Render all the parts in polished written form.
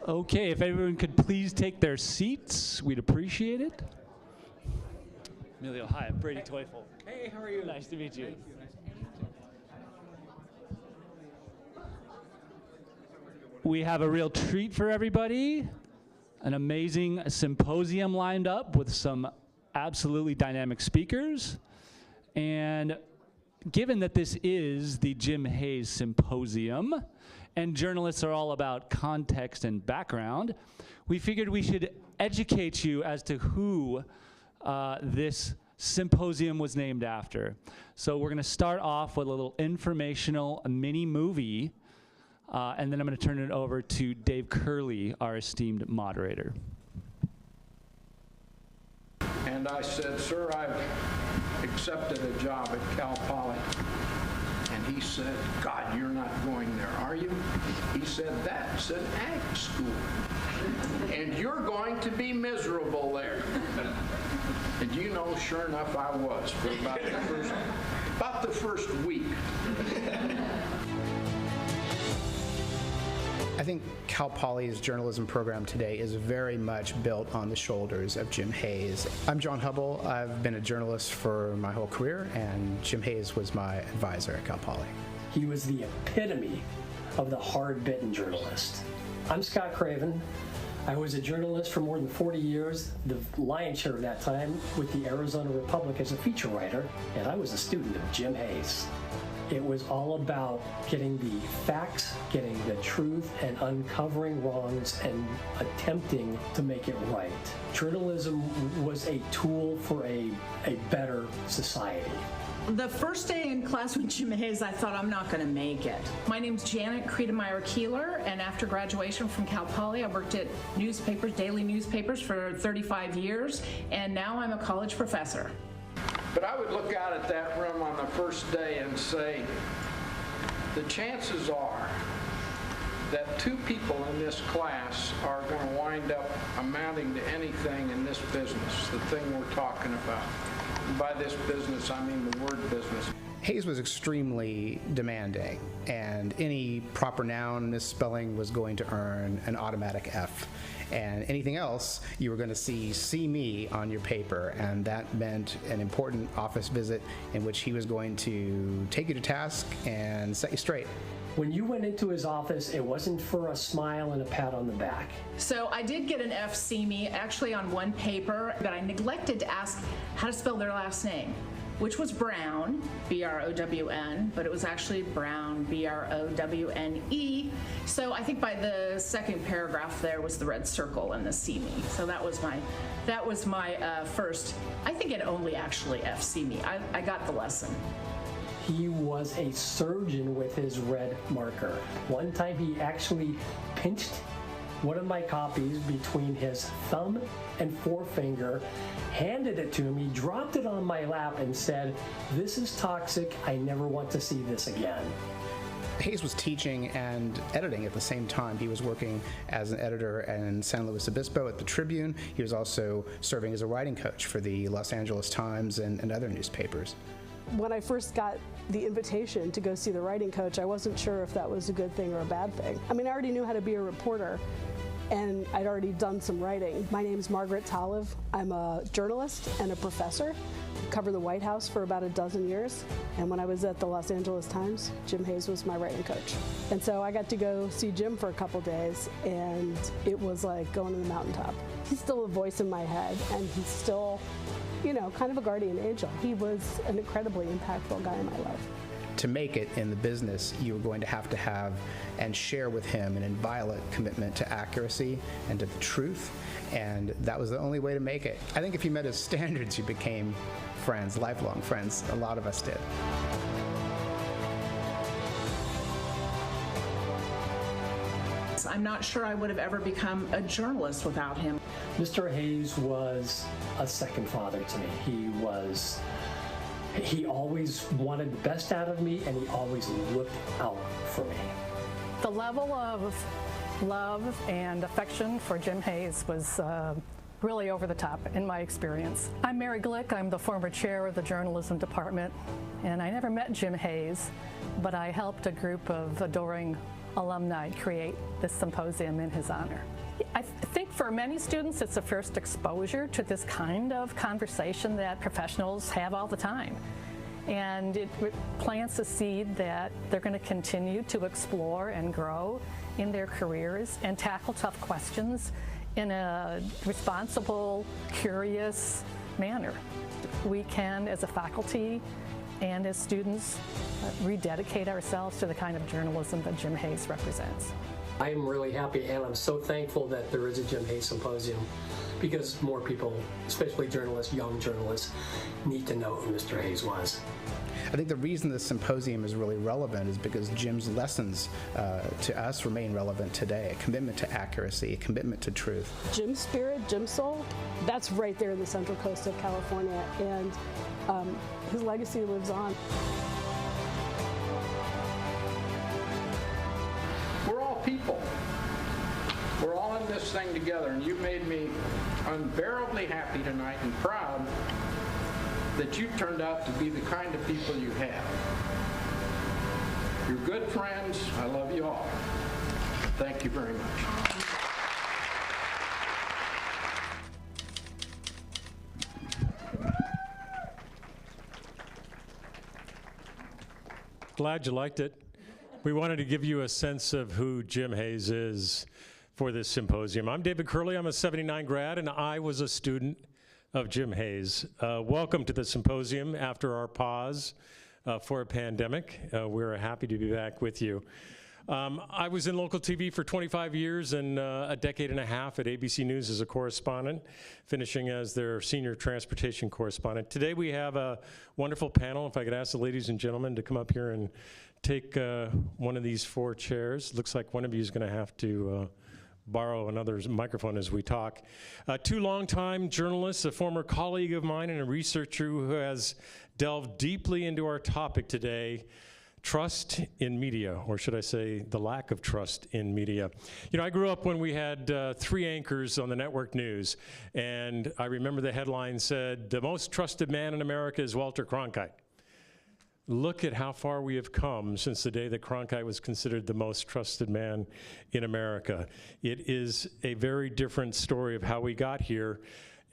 Okay, if everyone could please take their seats, we'd appreciate it. Emilio, hi, I'm Brady Teufel. Hey, how are you? Nice to meet you. Thank you. Nice to meet you. We have a real treat for everybody. An amazing symposium lined up with some absolutely dynamic speakers. And given that this is the Jim Hayes Symposium, and journalists are all about context and background, we figured we should educate you as to who this symposium was named after. So we're going to start off with a little informational mini movie, and then I'm going to turn it over to Dave Curley, our esteemed moderator. And I said, sir, I've accepted a job at Cal Poly. And he said, God, you're not going there, are you? He said, that's an ag school. And you're going to be miserable there. And you know, sure enough, I was for about the first week. I think Cal Poly's journalism program today is very much built on the shoulders of Jim Hayes. I'm John Hubble. I've been a journalist for my whole career, and Jim Hayes was my advisor at Cal Poly. He was the epitome of the hard-bitten journalist. I'm Scott Craven. I was a journalist for more than 40 years, the lion's share of that time with the Arizona Republic as a feature writer, and I was a student of Jim Hayes. It was all about getting the facts, getting the truth, and uncovering wrongs and attempting to make it right. Journalism was a tool for a better society. The first day in class with Jim Hayes, I thought, I'm not going to make it. My name's Janet Kriedemeyer-Keeler, and after graduation from Cal Poly, I worked at newspapers, daily newspapers, for 35 years, and now I'm a college professor. But I would look out at that room on the first day and say, the chances are that two people in this class are going to wind up amounting to anything in this business, the thing we're talking about. And by this business, I mean the word business. Hayes was extremely demanding, and any proper noun misspelling was going to earn an automatic F. And anything else, you were going to see me on your paper, and that meant an important office visit in which he was going to take you to task and set you straight. When you went into his office, it wasn't for a smile and a pat on the back. So I did get an F. See me actually on one paper, but I neglected to ask how to spell their last name, which was Brown, B-R-O-W-N, but it was actually Brown, B-R-O-W-N-E. So I think by the second paragraph there was the red circle and the see me. So that was my first, I think it only actually F, see me. I got the lesson. He was a surgeon with his red marker. One time he actually pinched one of my copies between his thumb and forefinger, handed it to me, dropped it on my lap, and said, "This is toxic. I never want to see this again." Hayes was teaching and editing at the same time. He was working as an editor in San Luis Obispo at the Tribune. He was also serving as a writing coach for the Los Angeles Times and other newspapers. When I first got the invitation to go see the writing coach, I wasn't sure if that was a good thing or a bad thing. I mean, I already knew how to be a reporter, and I'd already done some writing. My name's Margaret Taliv. I'm a journalist and a professor. I covered the White House for about a dozen years, and when I was at the Los Angeles Times, Jim Hayes was my writing coach. And so I got to go see Jim for a couple days, and it was like going to the mountaintop. He's still a voice in my head, and he's still, you know, kind of a guardian angel. He was an incredibly impactful guy in my life. To make it in the business, you were going to have and share with him an inviolate commitment to accuracy and to the truth, and that was the only way to make it. I think if you met his standards, you became friends, lifelong friends. A lot of us did. I'm not sure I would have ever become a journalist without him. Mr. Hayes was a second father to me. He always wanted the best out of me, and he always looked out for me. The level of love and affection for Jim Hayes was really over the top in my experience. I'm Mary Glick. I'm the former chair of the journalism department, and I never met Jim Hayes, but I helped a group of adoring alumni create this symposium in his honor. I think for many students, it's a first exposure to this kind of conversation that professionals have all the time. And it plants a seed that they're going to continue to explore and grow in their careers and tackle tough questions in a responsible, curious manner. We can, as a faculty and as students, rededicate ourselves to the kind of journalism that Jim Hayes represents. I'm really happy, and I'm so thankful that there is a Jim Hayes Symposium, because more people, especially journalists, young journalists, need to know who Mr. Hayes was. I think the reason this symposium is really relevant is because Jim's lessons to us remain relevant today. A commitment to accuracy, a commitment to truth. Jim's spirit, Jim's soul, that's right there in the Central Coast of California, and his legacy lives on. We're all people. We're all in this thing together, and you made me unbearably happy tonight and proud that you turned out to be the kind of people you have. You're good friends. I love you all. Thank you very much. Glad you liked it. We wanted to give you a sense of who Jim Hayes is for this symposium. I'm David Curley. I'm a 79 grad, and I was a student of Jim Hayes. Welcome to the symposium after our pause for a pandemic. We're happy to be back with you. I was in local TV for 25 years and a decade and a half at ABC News as a correspondent, finishing as their senior transportation correspondent. Today we have a wonderful panel. If I could ask the ladies and gentlemen to come up here and take one of these 4 chairs. Looks like one of you is going to have to borrow another microphone as we talk. 2 longtime journalists, a former colleague of mine and a researcher who has delved deeply into our topic today, trust in media, or should I say the lack of trust in media. You know, I grew up when we had 3 anchors on the network news, and I remember the headline said, "The most trusted man in America is Walter Cronkite." Look at how far we have come since the day that Cronkite was considered the most trusted man in America. It is a very different story of how we got here.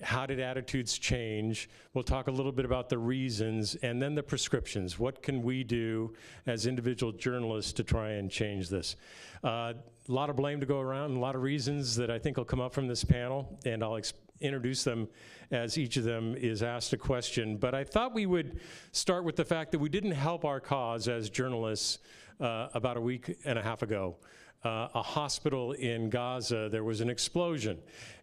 How did attitudes change? We'll talk a little bit about the reasons and then the prescriptions. What can we do as individual journalists to try and change this? A lot of blame to go around and a lot of reasons that I think will come up from this panel, and I'll introduce them as each of them is asked a question. But I thought we would start with the fact that we didn't help our cause as journalists about a week and a half ago. A hospital in Gaza, there was an explosion,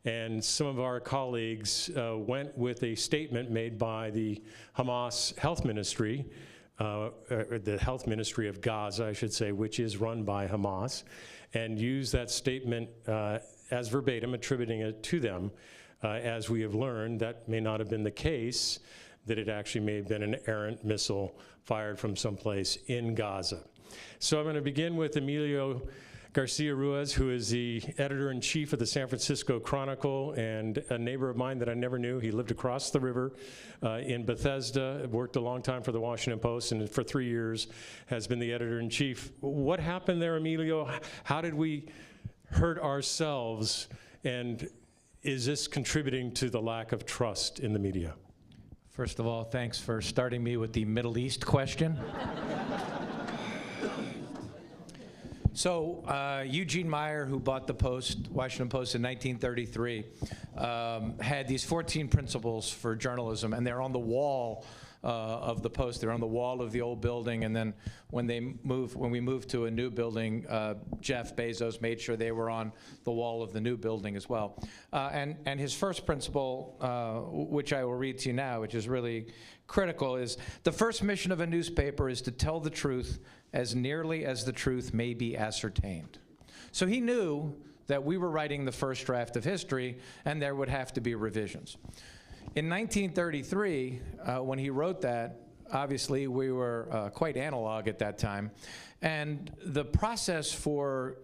and some of our colleagues went with a statement made by the Hamas Health Ministry, the Health Ministry of Gaza, I should say, which is run by Hamas, and used that statement as verbatim, attributing it to them. As we have learned, that may not have been the case, that it actually may have been an errant missile fired from someplace in Gaza. So I'm going to begin with Emilio Garcia Ruiz, who is the editor-in-chief of the San Francisco Chronicle and a neighbor of mine that I never knew. He lived across the river in Bethesda, worked a long time for the Washington Post, and for 3 years has been the editor-in-chief. What happened there, Emilio? How did we hurt ourselves, and is this contributing to the lack of trust in the media? First of all, thanks for starting me with the Middle East question. So Eugene Meyer, who bought the Post, Washington Post in 1933, had these 14 principles for journalism, and they're on the wall of the Post. They're on the wall of the old building, and then when we moved to a new building, Jeff Bezos made sure they were on the wall of the new building as well. And his first principle, which I will read to you now, which is really critical, is the first mission of a newspaper is to tell the truth as nearly as the truth may be ascertained. So he knew that we were writing the first draft of history, and there would have to be revisions. In 1933, when he wrote that, obviously we were quite analog at that time, and the process for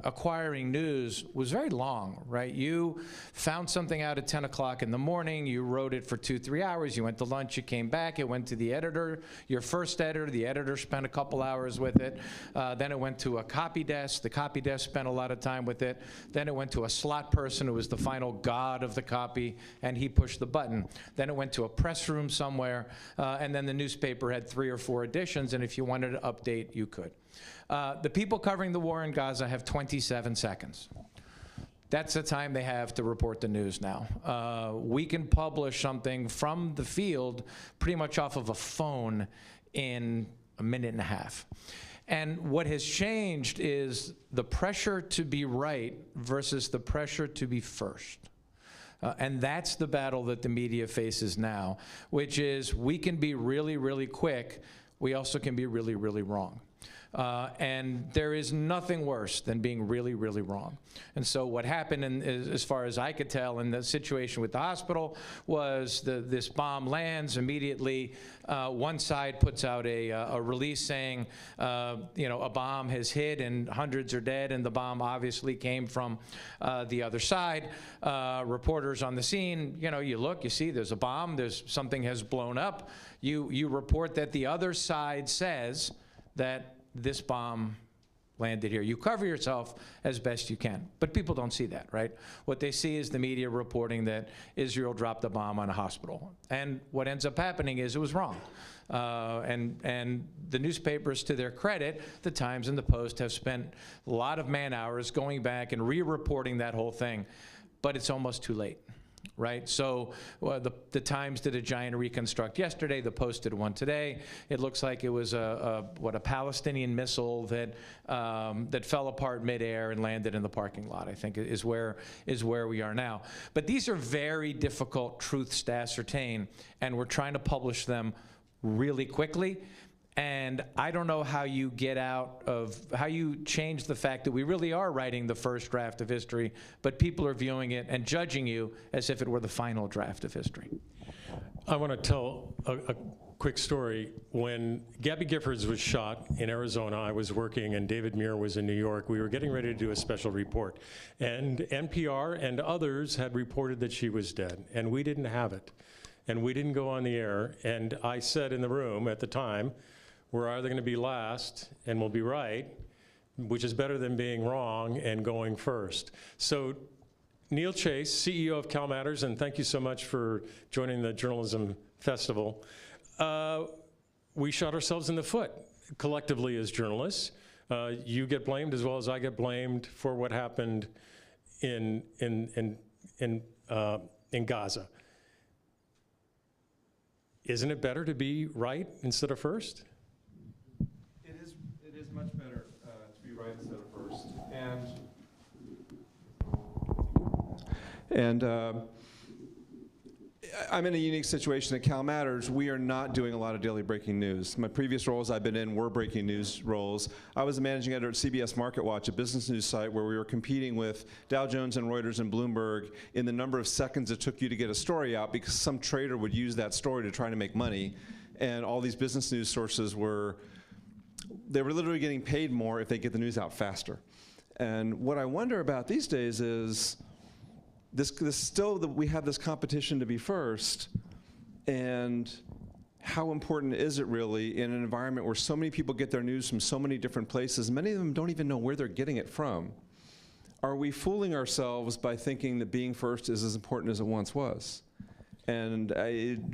acquiring news was very long, right? You found something out at 10 o'clock in the morning, you wrote it for 2-3 hours, you went to lunch, you came back, it went to the editor, your first editor, the editor spent a couple hours with it, then it went to a copy desk, the copy desk spent a lot of time with it, then it went to a slot person who was the final god of the copy, and he pushed the button. Then it went to a press room somewhere, and then the newspaper had 3 or 4 editions, and if you wanted to update, you could. The people covering the war in Gaza have 27 seconds. That's the time they have to report the news now. We can publish something from the field pretty much off of a phone in a minute and a half. And what has changed is the pressure to be right versus the pressure to be first. And that's the battle that the media faces now, which is we can be really, really quick. We also can be really, really wrong. And there is nothing worse than being really, really wrong. And so what happened, as far as I could tell, in the situation with the hospital was this bomb lands immediately. One side puts out a release saying, a bomb has hit and hundreds are dead, and the bomb obviously came from the other side. Reporters on the scene, you look, you see there's a bomb, something has blown up. You report that the other side says that this bomb landed here. You cover yourself as best you can, but people don't see that, right? What they see is the media reporting that Israel dropped a bomb on a hospital. And what ends up happening is it was wrong. And the newspapers, to their credit, the Times and the Post, have spent a lot of man hours going back and re-reporting that whole thing, but it's almost too late. Right? So the Times did a giant reconstruct yesterday. The Post did one today. It looks like it was a Palestinian missile that fell apart midair and landed in the parking lot, I think is where we are now. But these are very difficult truths to ascertain, and we're trying to publish them really quickly. And I don't know how you how you change the fact that we really are writing the first draft of history, but people are viewing it and judging you as if it were the final draft of history. I want to tell a quick story. When Gabby Giffords was shot in Arizona, I was working and David Muir was in New York. We were getting ready to do a special report. And NPR and others had reported that she was dead, and we didn't have it. And we didn't go on the air. And I said in the room at the time, we're either going to be last and we'll be right, which is better than being wrong and going first. So Neil Chase, CEO of Cal Matters, and thank you so much for joining the Journalism Festival. We shot ourselves in the foot collectively as journalists. You get blamed as well as I get blamed for what happened in Gaza. Isn't it better to be right instead of first? It is much better to be right instead of first. And I'm in a unique situation at Cal Matters. We are not doing a lot of daily breaking news. My previous roles I've been in were breaking news roles. I was the managing editor at CBS MarketWatch, a business news site where we were competing with Dow Jones and Reuters and Bloomberg in the number of seconds it took you to get a story out, because some trader would use that story to try to make money. And all these business news sources were literally getting paid more if they get the news out faster. And what I wonder about these days is we have this competition to be first, and how important is it really in an environment where so many people get their news from so many different places? Many of them don't even know where they're getting it from. Are we fooling ourselves by thinking that being first is as important as it once was? And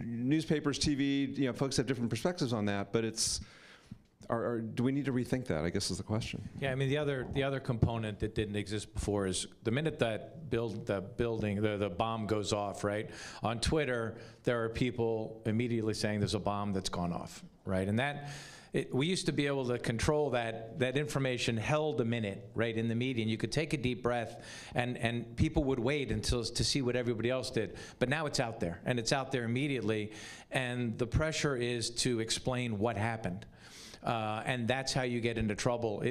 newspapers, TV, folks have different perspectives on that, but do we need to rethink that, I guess, is the question. Yeah, I mean, the other component that didn't exist before is the minute that the bomb goes off, right? On Twitter, there are people immediately saying there's a bomb that's gone off, right? And we used to be able to control that information held a minute, right, in the media, and you could take a deep breath, and people would wait to see what everybody else did. But now it's out there, and it's out there immediately, and the pressure is to explain what happened. And that's how you get into trouble.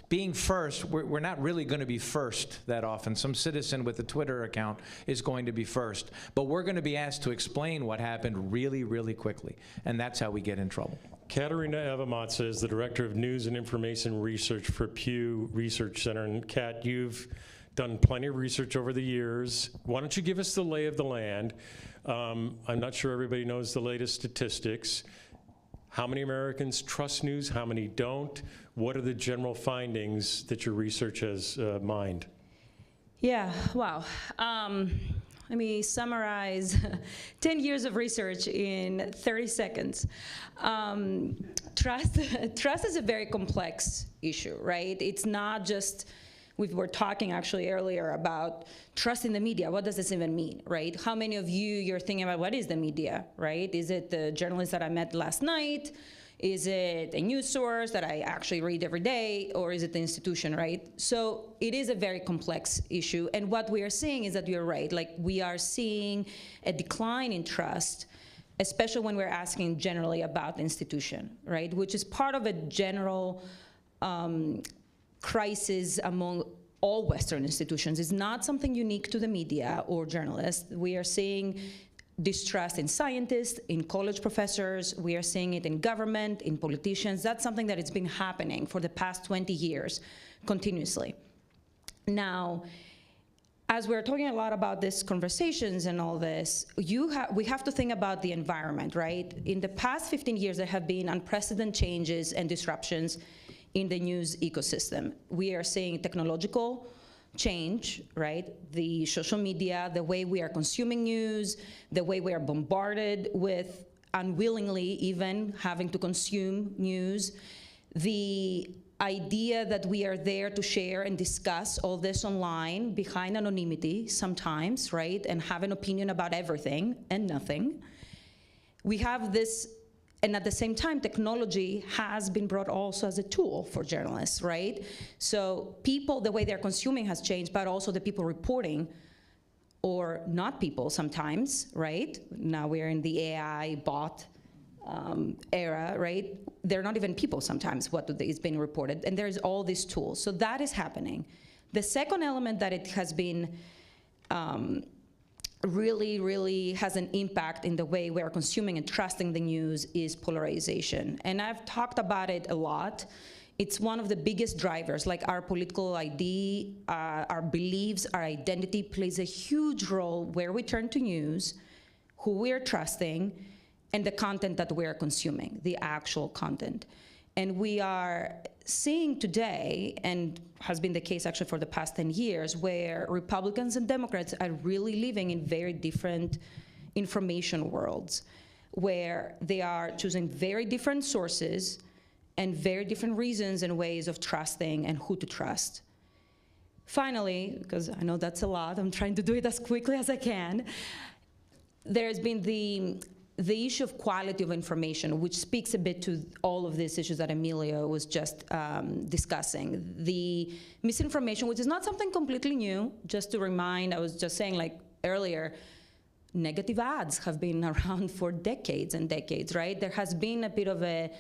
Being first, we're not really going to be first that often. Some citizen with a Twitter account is going to be first. But we're going to be asked to explain what happened really, really quickly. And that's how we get in trouble. Katerina Evamatsa is the Director of News and Information Research for Pew Research Center. And Kat, you've done plenty of research over the years. Why don't you give us the lay of the land? I'm not sure everybody knows the latest statistics. How many Americans trust news? How many don't? What are the general findings that your research has mined? Yeah, wow. Let me summarize 10 years of research in 30 seconds. Trust is a very complex issue, right? It's not just, we were talking actually earlier about trust in the media. What does this even mean, right? How many of you're thinking about what is the media, right? Is it the journalist that I met last night? Is it a news source that I actually read every day, or is it the institution, right? So it is a very complex issue, and what we are seeing is that you're right. Like, we are seeing a decline in trust, especially when we're asking generally about the institution, right? Which is part of a general crisis among all Western institutions. It's not something unique to the media or journalists. We are seeing distrust in scientists, in college professors. We are seeing it in government, in politicians. That's something that it's been happening for the past 20 years continuously. Now, as we're talking a lot about these conversations and all this, we have to think about the environment, right? In the past 15 years, there have been unprecedented changes and disruptions in the news ecosystem. We are seeing technological change, right? The social media, the way we are consuming news, the way we are bombarded with, unwillingly even, having to consume news, the idea that we are there to share and discuss all this online behind anonymity sometimes, right? And have an opinion about everything and nothing. We have this. And at the same time, technology has been brought also as a tool for journalists, right? So people, the way they're consuming has changed, but also the people reporting, or not people sometimes, right? Now we're in the AI bot era, right? They're not even people sometimes, what is being reported, and there's all these tools. So that is happening. The second element that it has been really has an impact in the way we are consuming and trusting the news is polarization. And I've talked about it a lot. It's one of the biggest drivers, like our political ID, our beliefs, our identity plays a huge role where we turn to news, who we are trusting, and the content that we are consuming, the actual content. And we are seeing today, and has been the case actually for the past 10 years, where Republicans and Democrats are really living in very different information worlds, where they are choosing very different sources and very different reasons and ways of trusting and who to trust. Finally, because I know that's a lot, I'm trying to do it as quickly as I can, there's been the issue of quality of information, which speaks a bit to all of these issues that Emilio was just discussing. The misinformation, which is not something completely new, just to remind, I was just saying like earlier, negative ads have been around for decades and decades, right? There has been a bit of a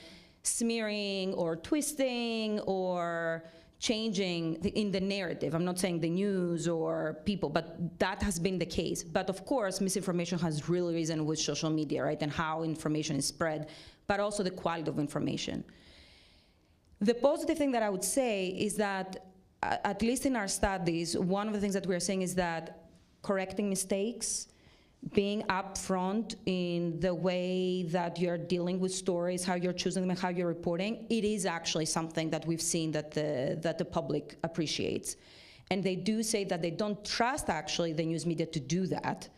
smearing or twisting or changing in the narrative. I'm not saying the news or people, but that has been the case. But of course, misinformation has really risen with social media, right? And how information is spread, but also the quality of information. The positive thing that I would say is that, at least in our studies, one of the things that we're seeing is that correcting mistakes, being upfront in the way that you're dealing with stories, how you're choosing them, and how you're reporting, it is actually something that we've seen that the public appreciates. And they do say that they don't trust actually the news media to do that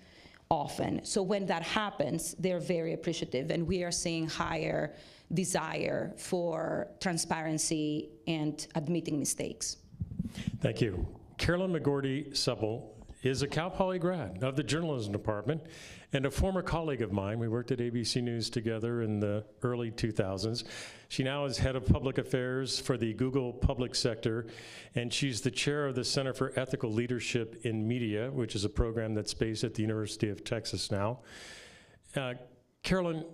often. So when that happens, they're very appreciative, and we are seeing higher desire for transparency and admitting mistakes. Thank you. Carolyn McGorty-Supple is a Cal Poly grad of the journalism department and a former colleague of mine. We worked at ABC News together in the early 2000s. She now is head of public affairs for the Google public sector, and she's the chair of the Center for Ethical Leadership in Media, which is a program that's based at the University of Texas now. Carolyn,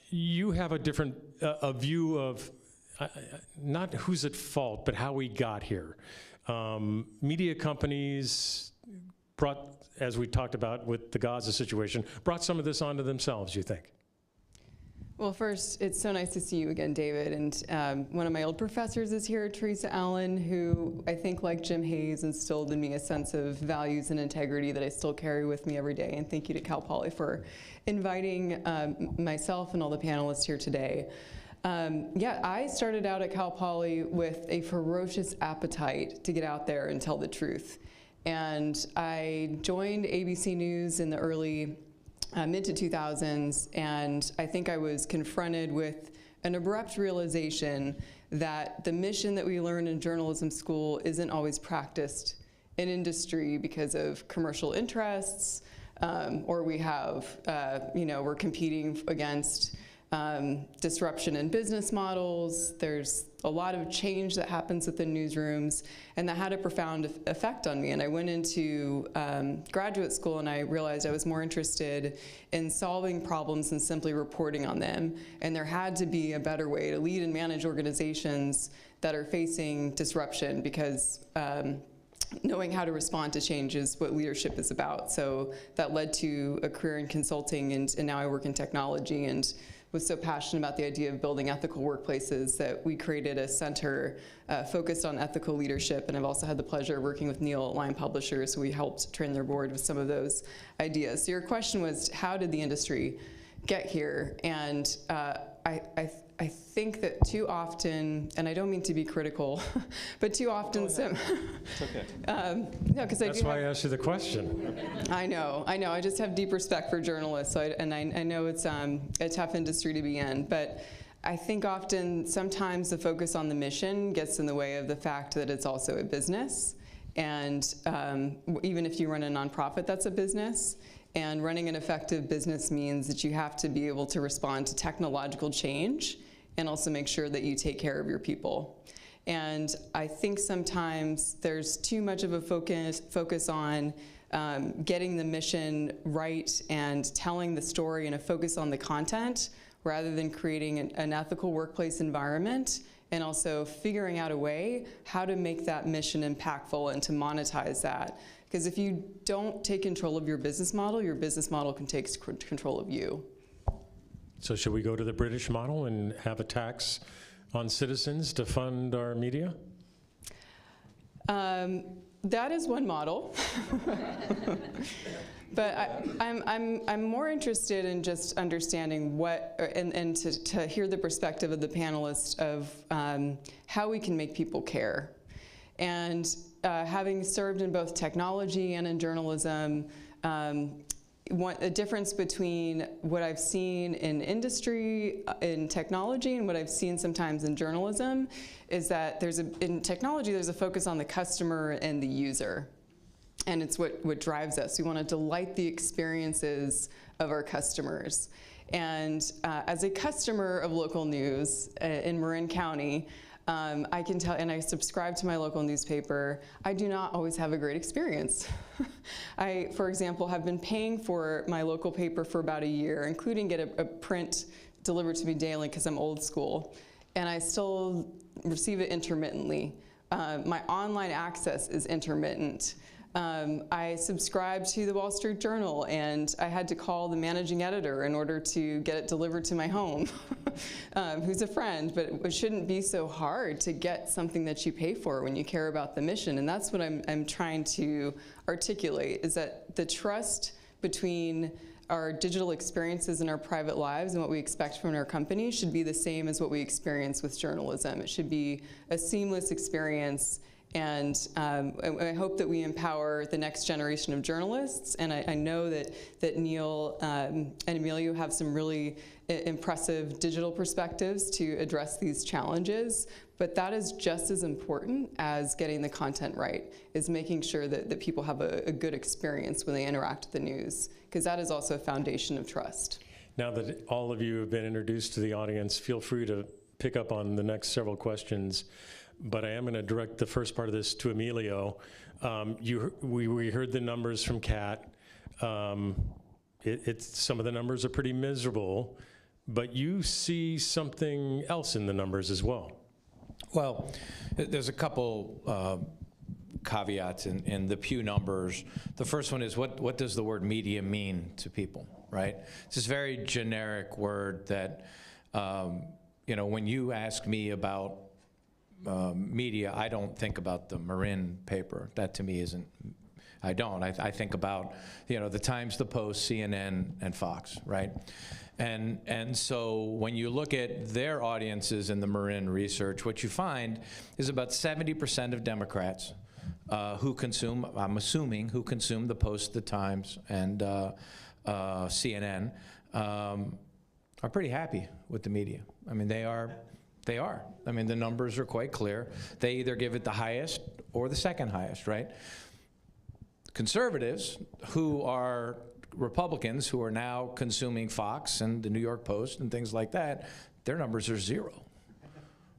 you have a different a view of not who's at fault, but how we got here. Media companies brought, as we talked about with the Gaza situation, brought some of this onto themselves, you think? Well, first, it's so nice to see you again, David. And one of my old professors is here, Teresa Allen, who I think, like Jim Hayes, instilled in me a sense of values and integrity that I still carry with me every day. And thank you to Cal Poly for inviting myself and all the panelists here today. Yeah, I started out at Cal Poly with a ferocious appetite to get out there and tell the truth. And I joined ABC News in the early mid to 2000s, and I think I was confronted with an abrupt realization that the mission that we learn in journalism school isn't always practiced in industry because of commercial interests, or we have, we're competing against disruption in business models. There's a lot of change that happens within newsrooms, and that had a profound effect on me. And I went into graduate school, and I realized I was more interested in solving problems than simply reporting on them. And there had to be a better way to lead and manage organizations that are facing disruption, because knowing how to respond to change is what leadership is about. So that led to a career in consulting, and now I work in technology, and was so passionate about the idea of building ethical workplaces that we created a center focused on ethical leadership. And I've also had the pleasure of working with Neil at Lion Publishers, so we helped train their board with some of those ideas. So your question was, how did the industry get here? And I think that too often, and I don't mean to be critical, but too often It's okay. No, 'cause That's why I asked you the question. I know. I just have deep respect for journalists, so I know it's a tough industry to be in. But I think often, sometimes the focus on the mission gets in the way of the fact that it's also a business. And even if you run a nonprofit, that's a business. And running an effective business means that you have to be able to respond to technological change and also make sure that you take care of your people. And I think sometimes there's too much of a focus on getting the mission right and telling the story, and a focus on the content rather than creating an ethical workplace environment, and also figuring out a way how to make that mission impactful and to monetize that. Because if you don't take control of your business model can take control of you. So should we go to the British model and have a tax on citizens to fund our media? That is one model. But I'm more interested in just understanding what, and to hear the perspective of the panelists of how we can make people care. And having served in both technology and in journalism, a difference between what I've seen in industry, in technology, and what I've seen sometimes in journalism is that in technology, there's a focus on the customer and the user. And it's what drives us. We want to delight the experiences of our customers. And as a customer of local news in Marin County, I can tell, and I subscribe to my local newspaper, I do not always have a great experience. I, for example, have been paying for my local paper for about a year, including get a print delivered to me daily because I'm old school, and I still receive it intermittently. My online access is intermittent. I subscribe to the Wall Street Journal, and I had to call the managing editor in order to get it delivered to my home, who's a friend, but it shouldn't be so hard to get something that you pay for when you care about the mission. And that's what I'm trying to articulate, is that the trust between our digital experiences in our private lives and what we expect from our company should be the same as what we experience with journalism. It should be a seamless experience. And I hope that we empower the next generation of journalists. And I know that Neil and Emilio have some really impressive digital perspectives to address these challenges. But that is just as important as getting the content right, is making sure that people have a good experience when they interact with the news, because that is also a foundation of trust. Now that all of you have been introduced to the audience, feel free to pick up on the next several questions. But I am going to direct the first part of this to Emilio. We heard the numbers from Kat. Some of the numbers are pretty miserable, but you see something else in the numbers as well. Well, there's a couple caveats in the Pew numbers. The first one is what does the word media mean to people, right? It's this very generic word that, when you ask me about media, I don't think about the Marin paper. That to me isn't, I don't. I think about, the Times, the Post, CNN, and Fox, right? And so when you look at their audiences in the Marin research, what you find is about 70% of Democrats who consume, I'm assuming, who consume the Post, the Times, and CNN are pretty happy with the media. I mean, they are. I mean, the numbers are quite clear. They either give it the highest or the second highest, right? Conservatives, who are Republicans, who are now consuming Fox and the New York Post and things like that, their numbers are 0,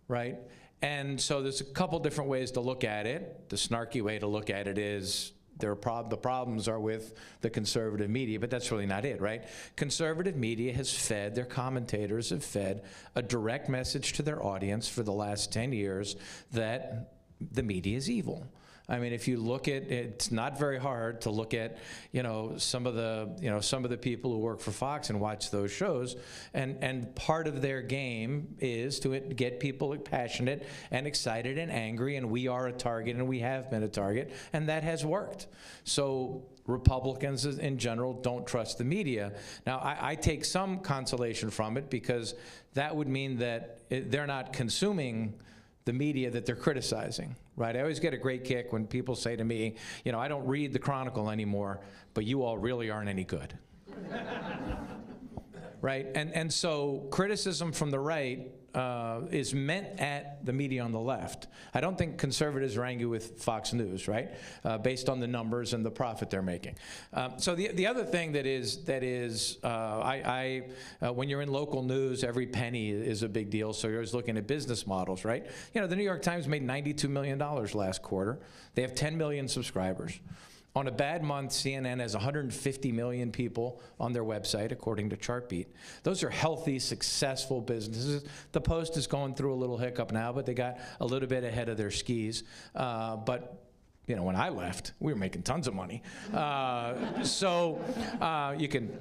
right? And so there's a couple different ways to look at it. The snarky way to look at it is the problems are with the conservative media, but that's really not it, right? Conservative media has fed, their commentators have fed a direct message to their audience for the last 10 years that the media is evil. I mean, if you look at, it's not very hard to look at, some of the people who work for Fox and watch those shows, and part of their game is to get people passionate and excited and angry, and we are a target, and we have been a target, and that has worked. So Republicans in general don't trust the media. Now, I take some consolation from it because that would mean that they're not consuming the media that they're criticizing, right? I always get a great kick when people say to me, I don't read the Chronicle anymore, but you all really aren't any good. Right? And so criticism from the right is meant at the media on the left. I don't think conservatives are angry with Fox News, right? Based on the numbers and the profit they're making. So the other thing that is when you're in local news, every penny is a big deal. So you're always looking at business models, right? The New York Times made $92 million last quarter. They have 10 million subscribers. On a bad month, CNN has 150 million people on their website, according to Chartbeat. Those are healthy, successful businesses. The Post is going through a little hiccup now, but they got a little bit ahead of their skis. But when I left, we were making tons of money. So you can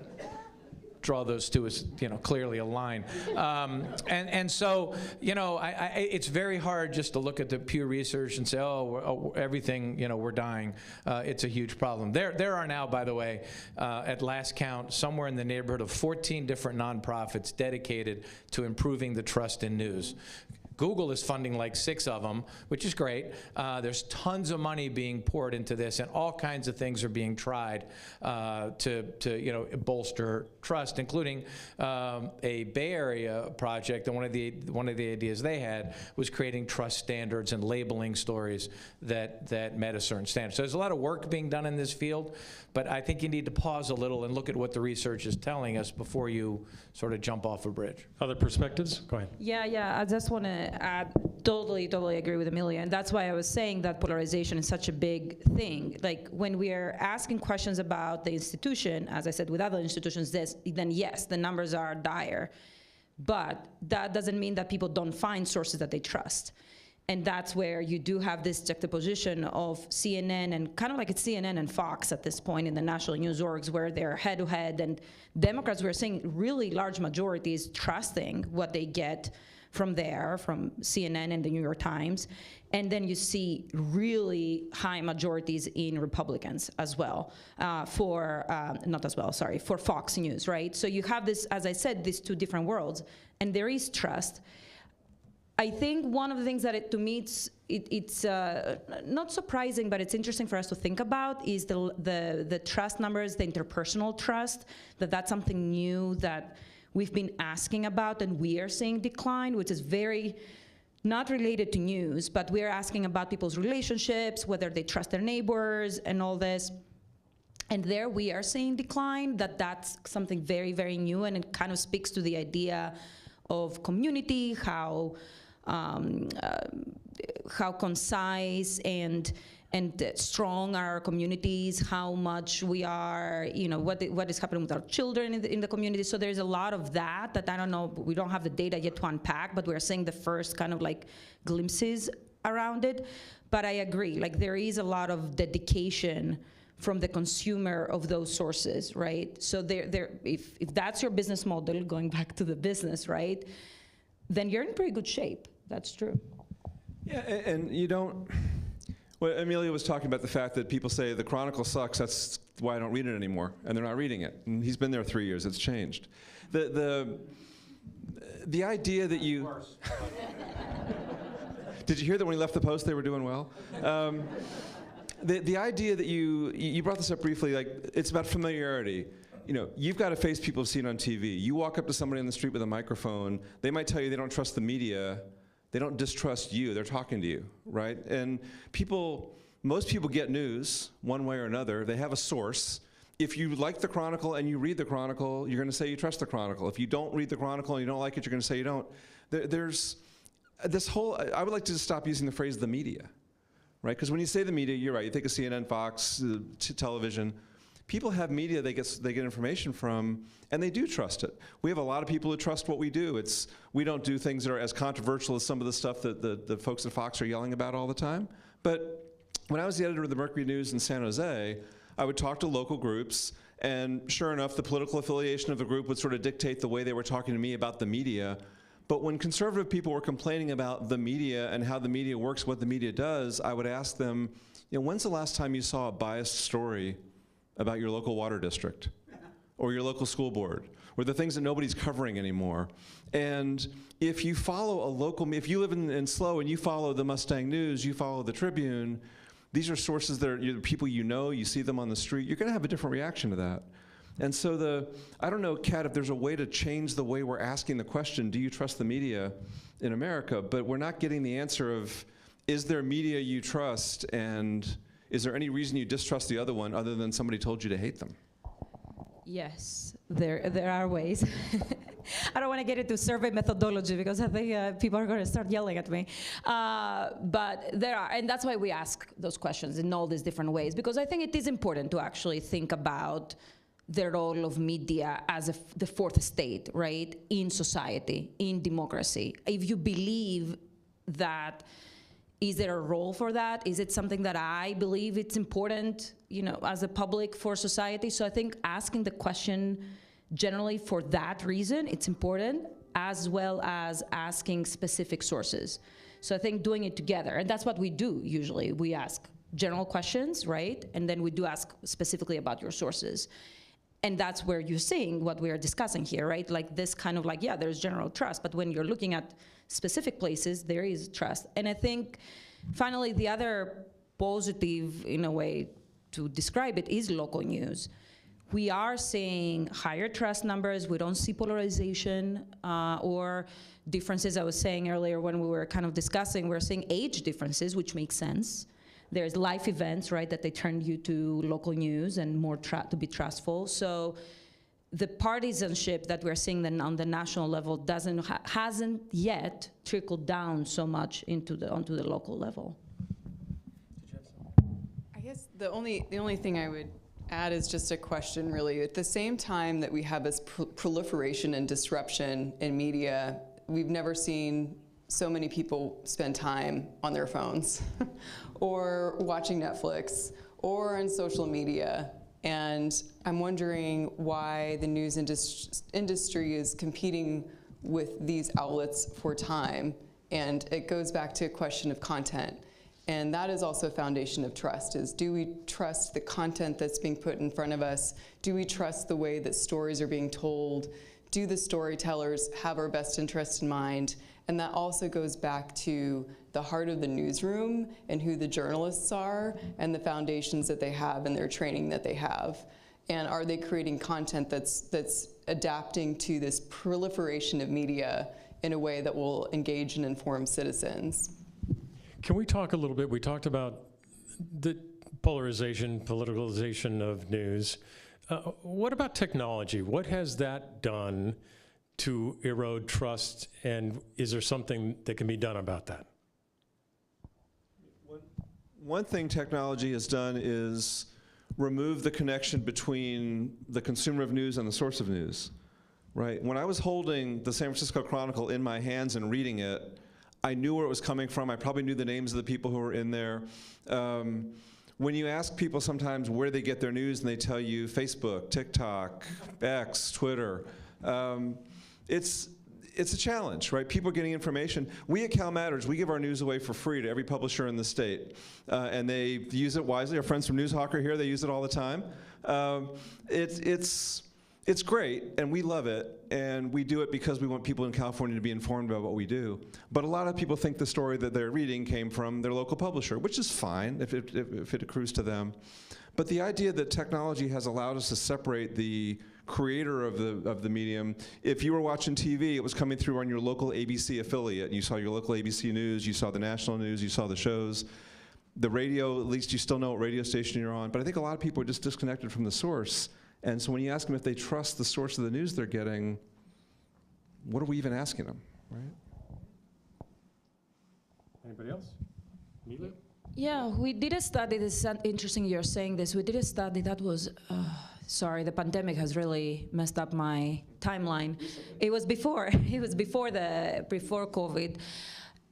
draw those two as clearly aligned, and so it's very hard just to look at the Pew Research and say, everything we're dying. It's a huge problem. There are now, by the way, at last count, somewhere in the neighborhood of 14 different nonprofits dedicated to improving the trust in news. Google is funding like 6 of them, which is great. There's tons of money being poured into this, and all kinds of things are being tried to bolster trust, including a Bay Area project. And one of the ideas they had was creating trust standards and labeling stories that met a certain standard. So there's a lot of work being done in this field, but I think you need to pause a little and look at what the research is telling us before you sort of jump off a bridge. Other perspectives? Go ahead. Yeah. I just want to add, totally agree with Amelia, and that's why I was saying that polarization is such a big thing. Like, when we are asking questions about the institution, as I said, with other institutions, then yes, the numbers are dire, but that doesn't mean that people don't find sources that they trust. And that's where you do have this juxtaposition of CNN, and kind of like it's CNN and Fox at this point in the national news orgs, where they're head-to-head, and Democrats, we're seeing really large majorities trusting what they get from CNN and the New York Times. And then you see really high majorities in Republicans as well, for Fox News, right? So you have this, as I said, these two different worlds, and there is trust. I think one of the things that to me it's not surprising, but it's interesting for us to think about is the trust numbers, the interpersonal trust, that's something new that we've been asking about, and we are seeing decline, which is very not related to news, but we're asking about people's relationships, whether they trust their neighbors and all this. And there we are seeing decline, that's something very, very new, and it kind of speaks to the idea of community, how concise and and strong are our communities, how much we are, what is happening with our children in the community. So there's a lot of that I don't know, we don't have the data yet to unpack, but we're seeing the first kind of like glimpses around it. But I agree, like there is a lot of dedication from the consumer of those sources, right? So if that's your business model, going back to the business, right, then you're in pretty good shape. That's true. Yeah, and you don't, well, Amelia was talking about the fact that people say the Chronicle sucks, that's why I don't read it anymore, and they're not reading it. And he's been there 3 years, it's changed. The idea that you, did you hear that when he left the Post they were doing well? The idea that you brought this up briefly, like it's about familiarity. You've got a face people have seen on TV. You walk up to somebody on the street with a microphone, they might tell you they don't trust the media, they don't distrust you, they're talking to you, right? And most people get news one way or another, they have a source. If you like the Chronicle and you read the Chronicle, you're gonna say you trust the Chronicle. If you don't read the Chronicle and you don't like it, you're gonna say you don't. There's this whole, I would like to just stop using the phrase the media, right? Because when you say the media, you're right, you think of CNN, Fox, television. People have media they get information from, and they do trust it. We have a lot of people who trust what we do. We don't do things that are as controversial as some of the stuff that the folks at Fox are yelling about all the time. But when I was the editor of the Mercury News in San Jose, I would talk to local groups, and sure enough, the political affiliation of the group would sort of dictate the way they were talking to me about the media. But when conservative people were complaining about the media and how the media works, what the media does, I would ask them, when's the last time you saw a biased story about your local water district or your local school board, or the things that nobody's covering anymore? And if you follow if you live in SLO and you follow the Mustang News, you follow the Tribune, these are sources that are people you see them on the street, you're gonna have a different reaction to that. And so I don't know, Kat, if there's a way to change the way we're asking the question, do you trust the media in America? But we're not getting the answer of, is there media you trust, and is there any reason you distrust the other one other than somebody told you to hate them? Yes, there are ways. I don't want to get into survey methodology because I think people are going to start yelling at me. But there are, and that's why we ask those questions in all these different ways, because I think it is important to actually think about the role of media as the fourth estate, right, in society, in democracy. If you believe that, is there a role for that? Is it something that I believe it's important, as a public for society? So I think asking the question generally for that reason, it's important, as well as asking specific sources. So I think doing it together, and that's what we do usually. We ask general questions, right? And then we do ask specifically about your sources. And that's where you're seeing what we are discussing here, right? Like this kind of there's general trust, but when you're looking at specific places, there is trust. And I think, finally, the other positive, in a way, to describe it is local news. We are seeing higher trust numbers. We don't see polarization or differences. I was saying earlier when we were kind of discussing, we're seeing age differences, which makes sense. There's life events, right, that they turn you to local news and more to be trustful. So the partisanship that we're seeing then on the national level hasn't yet trickled down so much onto the local level. I guess the only thing I would add is just a question, really. At the same time that we have this proliferation and disruption in media, we've never seen so many people spend time on their phones or watching Netflix or on social media. And I'm wondering why the news industry is competing with these outlets for time. And it goes back to a question of content. And that is also a foundation of trust, is do we trust the content that's being put in front of us? Do we trust the way that stories are being told? Do the storytellers have our best interest in mind? And that also goes back to the heart of the newsroom and who the journalists are and the foundations that they have and their training that they have. And are they creating content that's adapting to this proliferation of media in a way that will engage and inform citizens? Can we talk a little bit, we talked about the polarization, politicalization of news. What about technology? What has that done to erode trust, and is there something that can be done about that? One thing technology has done is remove the connection between the consumer of news and the source of news, right? When I was holding the San Francisco Chronicle in my hands and reading it, I knew where it was coming from. I probably knew the names of the people who were in there. When you ask people sometimes where they get their news and they tell you Facebook, TikTok, X, Twitter, it's a challenge, right? People are getting information. We at Cal Matters, we give our news away for free to every publisher in the state. And they use it wisely. Our friends from Newshawk are here. They use it all the time. It's great, and we love it, and we do it because we want people in California to be informed about what we do. But a lot of people think the story that they're reading came from their local publisher, which is fine if it accrues to them. But the idea that technology has allowed us to separate the creator of the medium. If you were watching TV, it was coming through on your local ABC affiliate. You saw your local ABC News, you saw the national news, you saw the shows. The radio, at least you still know what radio station you're on. But I think a lot of people are just disconnected from the source. And so when you ask them if they trust the source of the news they're getting, what are we even asking them, right? Anybody else? Emilio? Yeah, we did a study. This is interesting you're saying this. We did a study that was, sorry, the pandemic has really messed up my timeline. It was before COVID,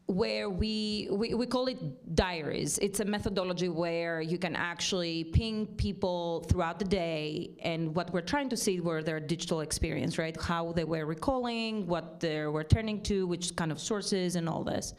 where we call it diaries. It's a methodology where you can actually ping people throughout the day, and what we're trying to see were their digital experience, right? How they were recalling, what they were turning to, which kind of sources, and all this.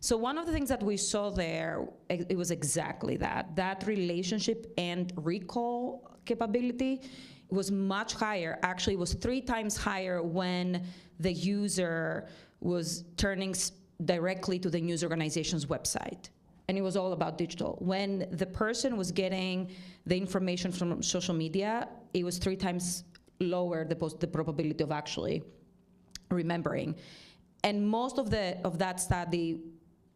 So one of the things that we saw there, it was exactly that relationship and recall capability was much higher. Actually, it was 3 times higher when the user was turning directly to the news organization's website. And it was all about digital. When the person was getting the information from social media, it was 3 times lower, the probability of actually remembering. And most of that study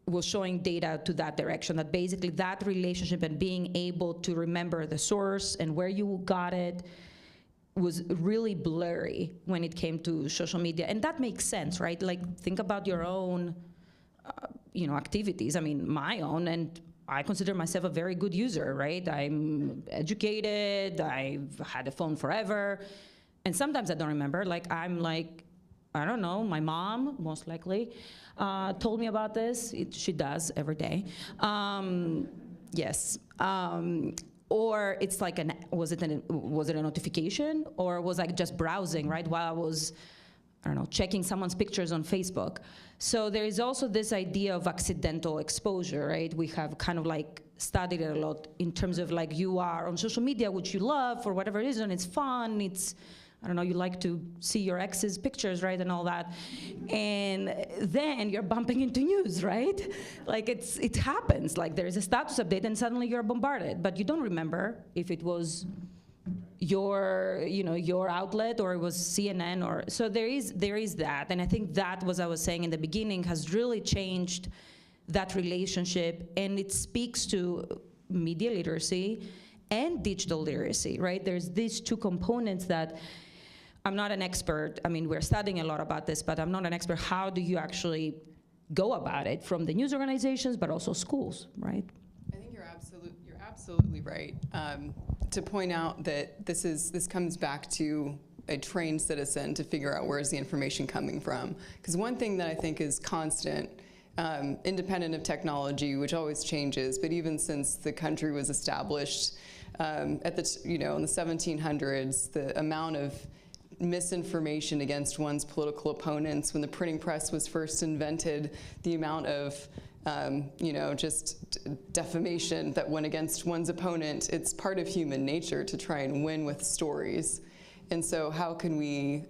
was showing data to that direction, that basically that relationship and being able to remember the source and where you got it was really blurry when it came to social media. And that makes sense, right? Like, think about your own activities. I mean, my own, and I consider myself a very good user, right? I'm educated, I've had a phone forever, and sometimes I don't remember. Like, I don't know, my mom, most likely, told me about this. She does every day. Yes. Or it's like, was it a notification? Or was I just browsing, right, while I was, I don't know, checking someone's pictures on Facebook? So there is also this idea of accidental exposure, right? We have kind of like studied it a lot in terms of like, you are on social media, which you love for whatever reason, it's fun, it's, I don't know, you like to see your ex's pictures, right, and all that. And then you're bumping into news, right? Like, it happens. Like, there is a status update and suddenly you're bombarded, but you don't remember if it was your outlet or it was CNN or, so there is that. And I think that, was I was saying in the beginning, has really changed that relationship, and it speaks to media literacy and digital literacy, right? There's these 2 components that I'm not an expert. I mean, we're studying a lot about this, but I'm not an expert. How do you actually go about it from the news organizations, but also schools, right? I think you're absolutely right. To point out that this comes back to a trained citizen to figure out where is the information coming from. Because one thing that I think is constant, independent of technology, which always changes, but even since the country was established in the 1700s, the amount of misinformation against one's political opponents, when the printing press was first invented, the amount of just defamation that went against one's opponent, it's part of human nature to try and win with stories. And so how can we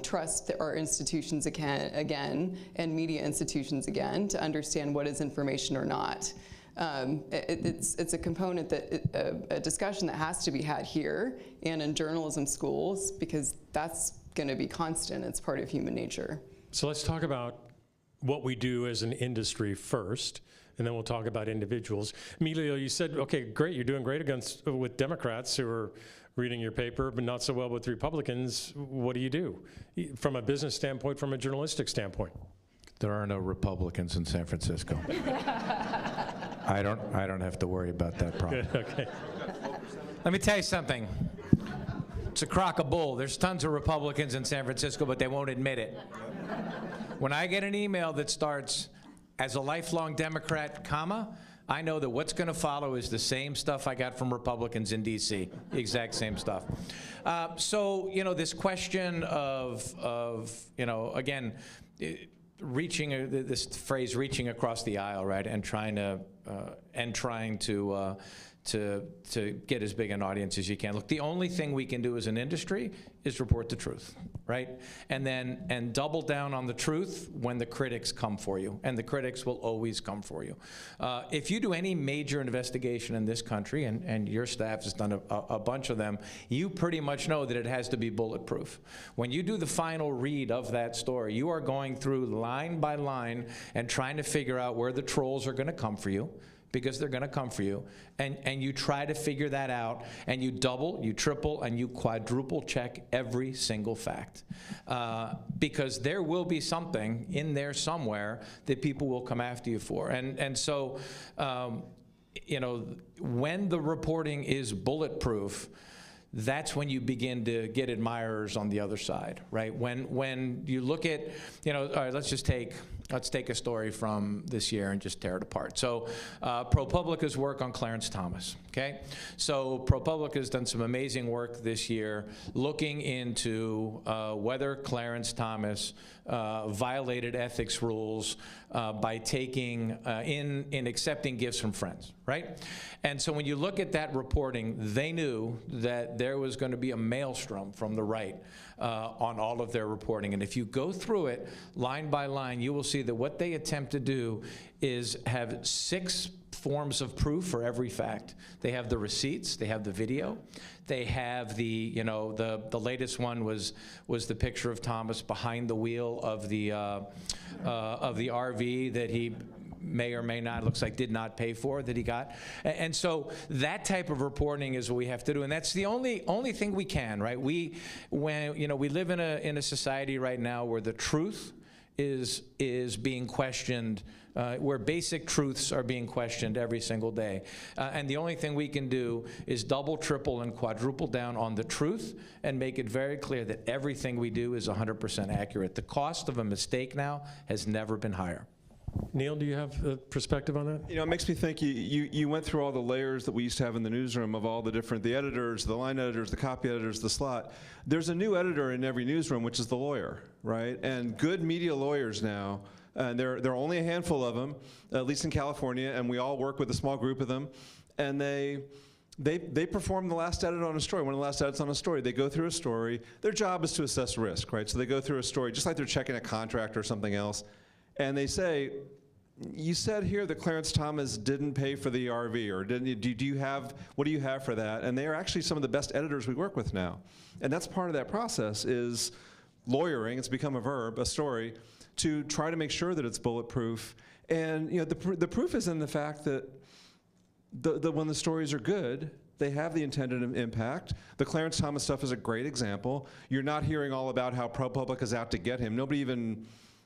trust our institutions again, and media institutions again, to understand what is information or not? It's a component a discussion that has to be had here and in journalism schools, because that's going to be constant. It's part of human nature. So let's talk about what we do as an industry first, and then we'll talk about individuals. Emilio, you said, okay, great, you're doing great with Democrats who are reading your paper, but not so well with Republicans. What do you do? From a business standpoint, from a journalistic standpoint? There are no Republicans in San Francisco. I don't have to worry about that problem. Good, okay. Let me tell you something. It's a crock of bull. There's tons of Republicans in San Francisco, but they won't admit it. When I get an email that starts, as a lifelong Democrat, comma, I know that what's going to follow is the same stuff I got from Republicans in D.C., the exact same stuff. So, you know, this question of you know, again, reaching, this phrase, reaching across the aisle, right, and trying to get as big an audience as you can. Look, the only thing we can do as an industry is report the truth, right? And double down on the truth when the critics come for you, and the critics will always come for you. If you do any major investigation in this country, and your staff has done a bunch of them, you pretty much know that it has to be bulletproof. When you do the final read of that story, you are going through line by line and trying to figure out where the trolls are going to come for you, because they're going to come for you, and you try to figure that out, and you double, you triple, and you quadruple check every single fact, because there will be something in there somewhere that people will come after you for. And so, you know, when the reporting is bulletproof, that's when you begin to get admirers on the other side, right? When you look at, you know, all right, let's take a story from this year and just tear it apart. So ProPublica's work on Clarence Thomas, okay? So ProPublica's done some amazing work this year looking into whether Clarence Thomas violated ethics rules by taking, in accepting gifts from friends, right? And so when you look at that reporting, they knew that there was going to be a maelstrom from the right on all of their reporting. And if you go through it line by line, you will see that what they attempt to do is have 6 forms of proof for every fact. They have the receipts, they have the video, they have the, you know, the latest one was the picture of Thomas behind the wheel of the RV that he may or may not, looks like did not pay for, that he got. And so that type of reporting is what we have to do, and that's the only thing we can, right? When you know, we live in a society right now where the truth is being questioned, where basic truths are being questioned every single day. And the only thing we can do is double, triple, and quadruple down on the truth and make it very clear that everything we do is 100% accurate. The cost of a mistake now has never been higher. Neil, do you have a perspective on that? You know, it makes me think you went through all the layers that we used to have in the newsroom of all the different, the editors, the line editors, the copy editors, the slot. There's a new editor in every newsroom, which is the lawyer, right? And good media lawyers now, and there are only a handful of them, at least in California, and we all work with a small group of them, and they perform the last edit on a story, one of the last edits on a story. They go through a story. Their job is to assess risk, right? So they go through a story, just like they're checking a contract or something else. And they say, you said here that Clarence Thomas didn't pay for the RV, or didn't you, what do you have for that? And they are actually some of the best editors we work with now. And that's part of that process is lawyering, it's become a verb, a story, to try to make sure that it's bulletproof. And you know, the proof is in the fact that when the stories are good, they have the intended impact. The Clarence Thomas stuff is a great example. You're not hearing all about how ProPublica is out to get him. Nobody even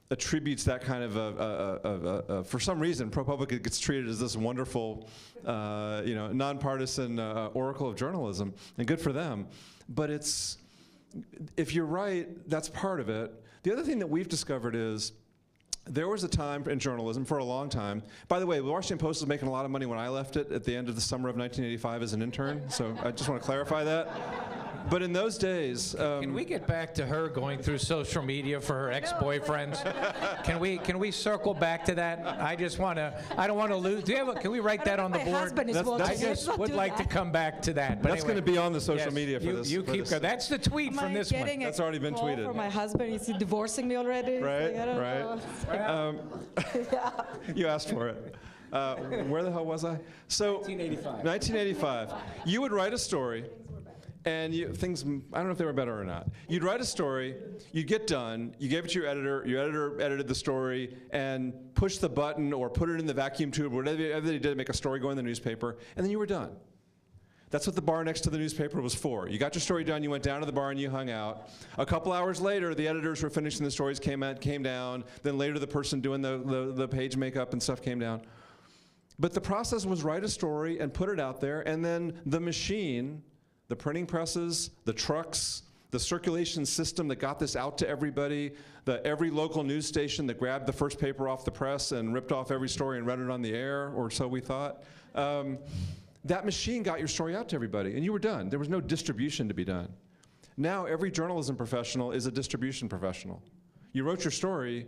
attributes that kind of for some reason, ProPublica gets treated as this wonderful, you know, nonpartisan oracle of journalism, and good for them. But if you're right, that's part of it. The other thing that we've discovered is there was a time in journalism for a long time. By the way, the Washington Post was making a lot of money when I left it at the end of the summer of 1985 as an intern, so I just want to clarify that. But in those days, can we get back to her going through social media for her ex-boyfriends? Can we circle back to that? I don't want to lose. Can we write that on the board? I just would like to come back to that. But that's anyway, going to be on the social media for this. You keep going. That's the tweet from this one. That's already been tweeted. For my husband, is he divorcing me already? Right, Like, you asked for it. Where the hell was I? So 1985. You would write a story. And I don't know if they were better or not. You'd write a story, you'd get done, you gave it to your editor edited the story, and pushed the button or put it in the vacuum tube, whatever they did to make a story go in the newspaper, and then you were done. That's what the bar next to the newspaper was for. You got your story done, you went down to the bar and you hung out. A couple hours later, the editors were finishing the stories, came down, then later the person doing the page makeup and stuff came down. But the process was write a story and put it out there, and then the machine, the printing presses, the trucks, the circulation system that got this out to everybody, every local news station that grabbed the first paper off the press and ripped off every story and read it on the air, or so we thought. That machine got your story out to everybody, and you were done. There was no distribution to be done. Now every journalism professional is a distribution professional. You wrote your story,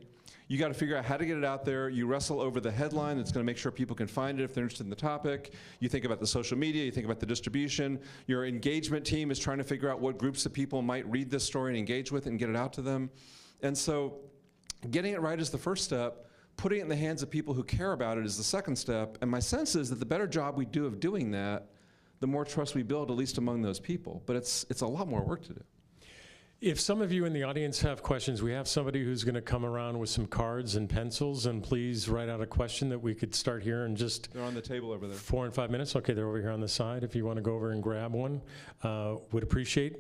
you got to figure out how to get it out there. You wrestle over the headline that's going to make sure people can find it if they're interested in the topic. You think about the social media, you think about the distribution. Your engagement team is trying to figure out what groups of people might read this story and engage with it and get it out to them. And so getting it right is the first step. Putting it in the hands of people who care about it is the second step. And my sense is that the better job we do of doing that, the more trust we build, at least among those people. But it's a lot more work to do. If some of you in the audience have questions, we have somebody who's going to come around with some cards and pencils, and please write out a question that we could start here in just They're on the table over there. 4 and 5 minutes. Okay, they're over here on the side. If you want to go over and grab one, would appreciate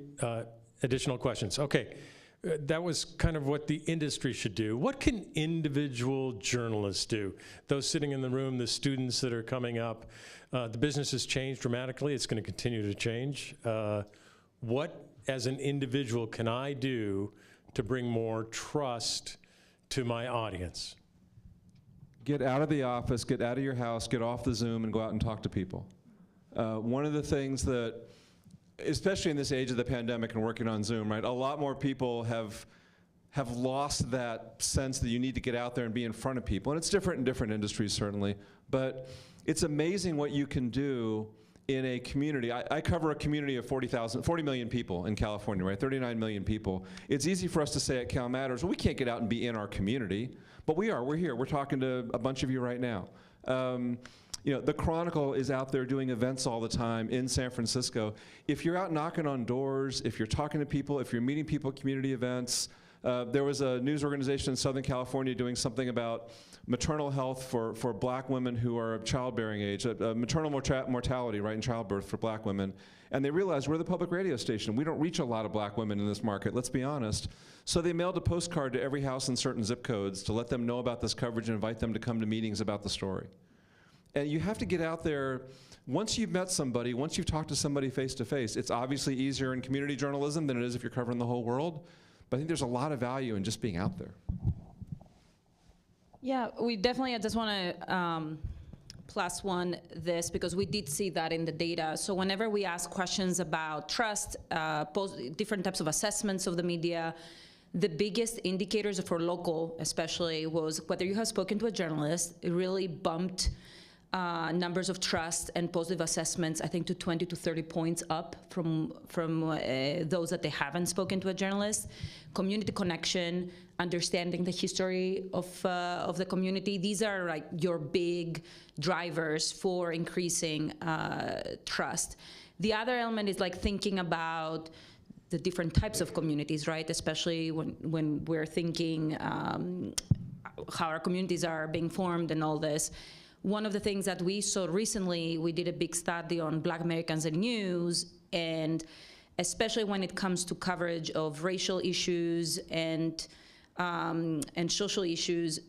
additional questions. Okay, that was kind of what the industry should do. What can individual journalists do? Those sitting in the room, the students that are coming up, the business has changed dramatically. It's going to continue to change. What as an individual can I do to bring more trust to my audience? Get out of the office, get out of your house, get off the Zoom, and go out and talk to people. One of the things that, especially in this age of the pandemic and working on Zoom, right, a lot more people have lost that sense that you need to get out there and be in front of people. And it's different in different industries, certainly. But it's amazing what you can do in a community. I cover a community of 40 million people in California, right? 39 million people. It's easy for us to say at Cal Matters, well, we can't get out and be in our community, but we are. We're here. We're talking to a bunch of you right now. You know, the Chronicle is out there doing events all the time in San Francisco. If you're out knocking on doors, if you're talking to people, if you're meeting people at community events, there was a news organization in Southern California doing something about maternal health for black women who are of childbearing age, maternal mortality, right, in childbirth for black women. And they realized we're the public radio station. We don't reach a lot of black women in this market, let's be honest. So they mailed a postcard to every house in certain zip codes to let them know about this coverage and invite them to come to meetings about the story. And you have to get out there. Once you've met somebody, once you've talked to somebody face to face, it's obviously easier in community journalism than it is if you're covering the whole world. But I think there's a lot of value in just being out there. Yeah, we definitely, I just want to plus one this, because we did see that in the data. So whenever we ask questions about trust, different types of assessments of the media, the biggest indicators for local especially was whether you have spoken to a journalist. It really bumped numbers of trust and positive assessments, I think, to 20 to 30 points up from those that they haven't spoken to a journalist. Community connection, understanding the history of the community. These are like your big drivers for increasing trust. The other element is like thinking about the different types of communities, right? Especially when we're thinking how our communities are being formed and all this. One of the things that we saw recently, we did a big study on Black Americans in news, and especially when it comes to coverage of racial issues and social issues,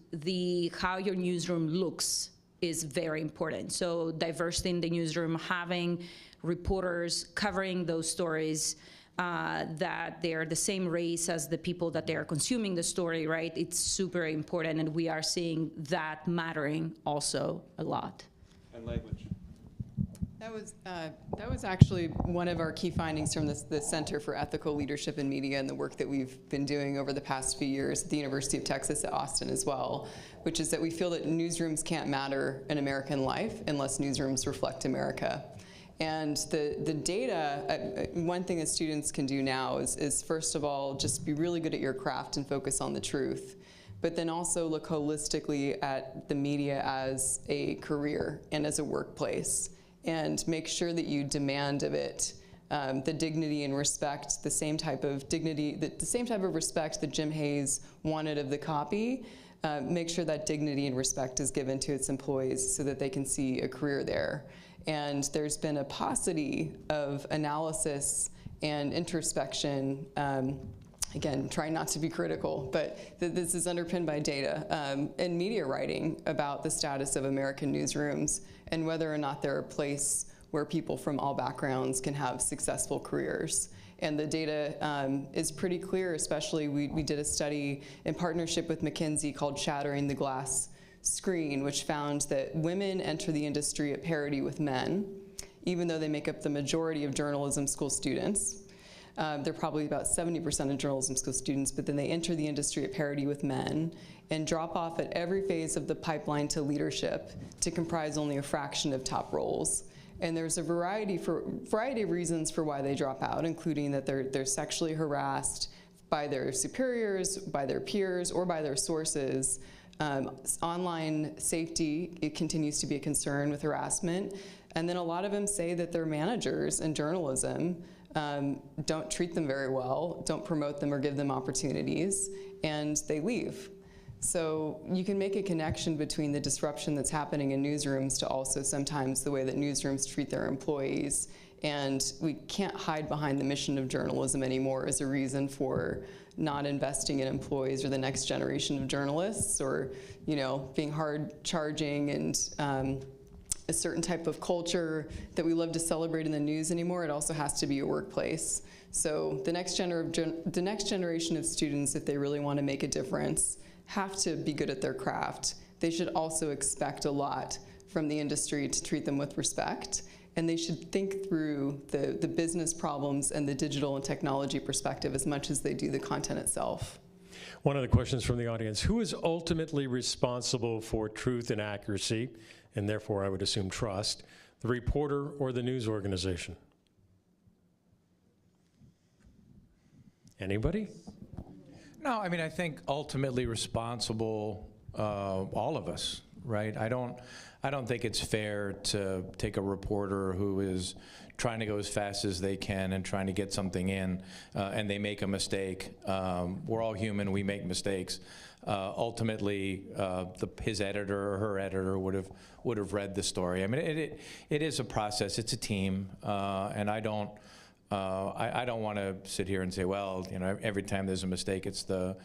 how your newsroom looks is very important. So diversity in the newsroom, having reporters covering those stories that they're the same race as the people that they are consuming the story, right? It's super important, and we are seeing that mattering also a lot. And language. That was actually one of our key findings from the Center for Ethical Leadership in Media and the work that we've been doing over the past few years at the University of Texas at Austin as well, which is that we feel that newsrooms can't matter in American life unless newsrooms reflect America. And the data, one thing that students can do now is first of all, just be really good at your craft and focus on the truth, but then also look holistically at the media as a career and as a workplace, and make sure that you demand of it the dignity and respect, the same type of dignity, the same type of respect that Jim Hayes wanted of the copy. Make sure that dignity and respect is given to its employees so that they can see a career there. And there's been a paucity of analysis and introspection again, trying not to be critical, but this is underpinned by data and media writing about the status of American newsrooms and whether or not they're a place where people from all backgrounds can have successful careers. And the data is pretty clear, especially we did a study in partnership with McKinsey called Shattering the Glass Screen, which found that women enter the industry at parity with men, even though they make up the majority of journalism school students. They're probably about 70% of journalism school students, but then they enter the industry at parity with men and drop off at every phase of the pipeline to leadership to comprise only a fraction of top roles. And there's a variety of reasons for why they drop out, including that they're sexually harassed by their superiors, by their peers, or by their sources. Online safety, it continues to be a concern with harassment. And then a lot of them say that their managers in journalism don't treat them very well, don't promote them or give them opportunities, and they leave. So you can make a connection between the disruption that's happening in newsrooms to also sometimes the way that newsrooms treat their employees. And we can't hide behind the mission of journalism anymore as a reason for not investing in employees or the next generation of journalists, or being hard charging and a certain type of culture that we love to celebrate in the news anymore. It also has to be a workplace. So the next generation of students, if they really want to make a difference, have to be good at their craft. They should also expect a lot from the industry to treat them with respect, and they should think through the business problems and the digital and technology perspective as much as they do the content itself. One of the questions from the audience: who is ultimately responsible for truth and accuracy, and therefore I would assume trust, the reporter or the news organization? Anybody? No, I mean, I think ultimately responsible, all of us, right? I don't think it's fair to take a reporter who is trying to go as fast as they can and trying to get something in, and they make a mistake. We're all human, we make mistakes. Ultimately, his editor or her editor would have read the story. I mean, it is a process, it's a team, and I don't want to sit here and say, well, every time there's a mistake, it's the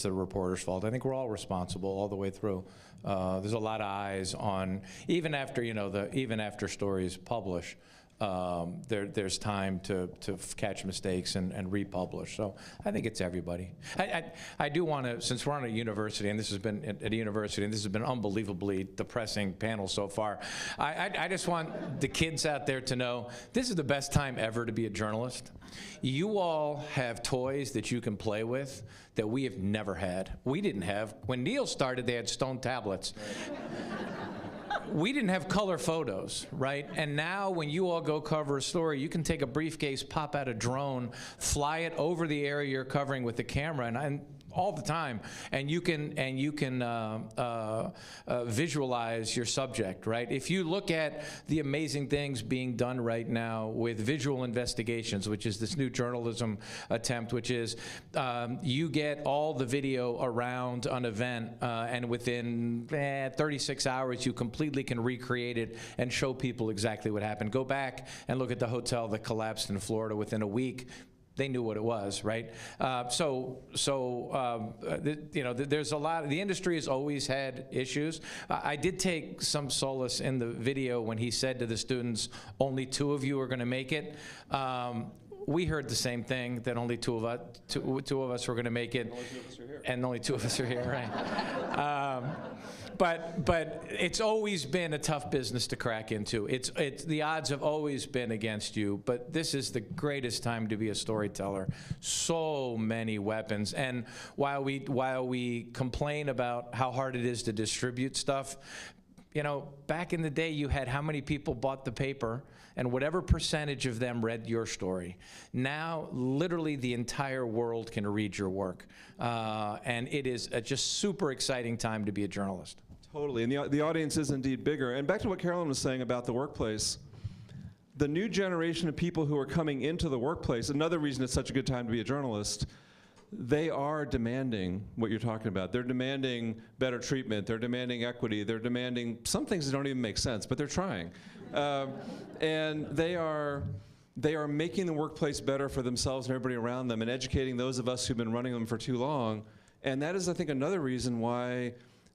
reporter's fault. I think we're all responsible all the way through. There's a lot of eyes on, even after stories publish, there's time to catch mistakes and republish. So I think it's everybody. I do want to, since we're on a university, and this has been at a university, and this has been an unbelievably depressing panel so far, I just want the kids out there to know this is the best time ever to be a journalist. You all have toys that you can play with that we have never had. We didn't have. When Neil started, they had stone tablets. We didn't have color photos, right? And now when you all go cover a story, you can take a briefcase, pop out a drone, fly it over the area you're covering with the camera, and all the time, and you can visualize your subject, right? If you look at the amazing things being done right now with visual investigations, which is this new journalism attempt, which is you get all the video around an event, and within 36 hours, you completely can recreate it and show people exactly what happened. Go back and look at the hotel that collapsed in Florida within a week. They knew what it was, right? There's a lot. The industry has always had issues. I did take some solace in the video when he said to the students, "Only 2 of you are going to make it." We heard the same thing, that only two of us were going to make it, and only 2 of us are here, right? But it's always been a tough business to crack into. The odds have always been against you, but this is the greatest time to be a storyteller. So many weapons, and while we complain about how hard it is to distribute stuff, back in the day, you had how many people bought the paper, and whatever percentage of them read your story. Now, literally the entire world can read your work, and it is a just super exciting time to be a journalist. Totally, and the audience is indeed bigger. And back to what Carolyn was saying about the workplace, the new generation of people who are coming into the workplace, another reason it's such a good time to be a journalist, they are demanding what you're talking about. They're demanding better treatment, they're demanding equity, they're demanding some things that don't even make sense, but they're trying. And they are they are making the workplace better for themselves and everybody around them and educating those of us who've been running them for too long. And that is, I think, another reason why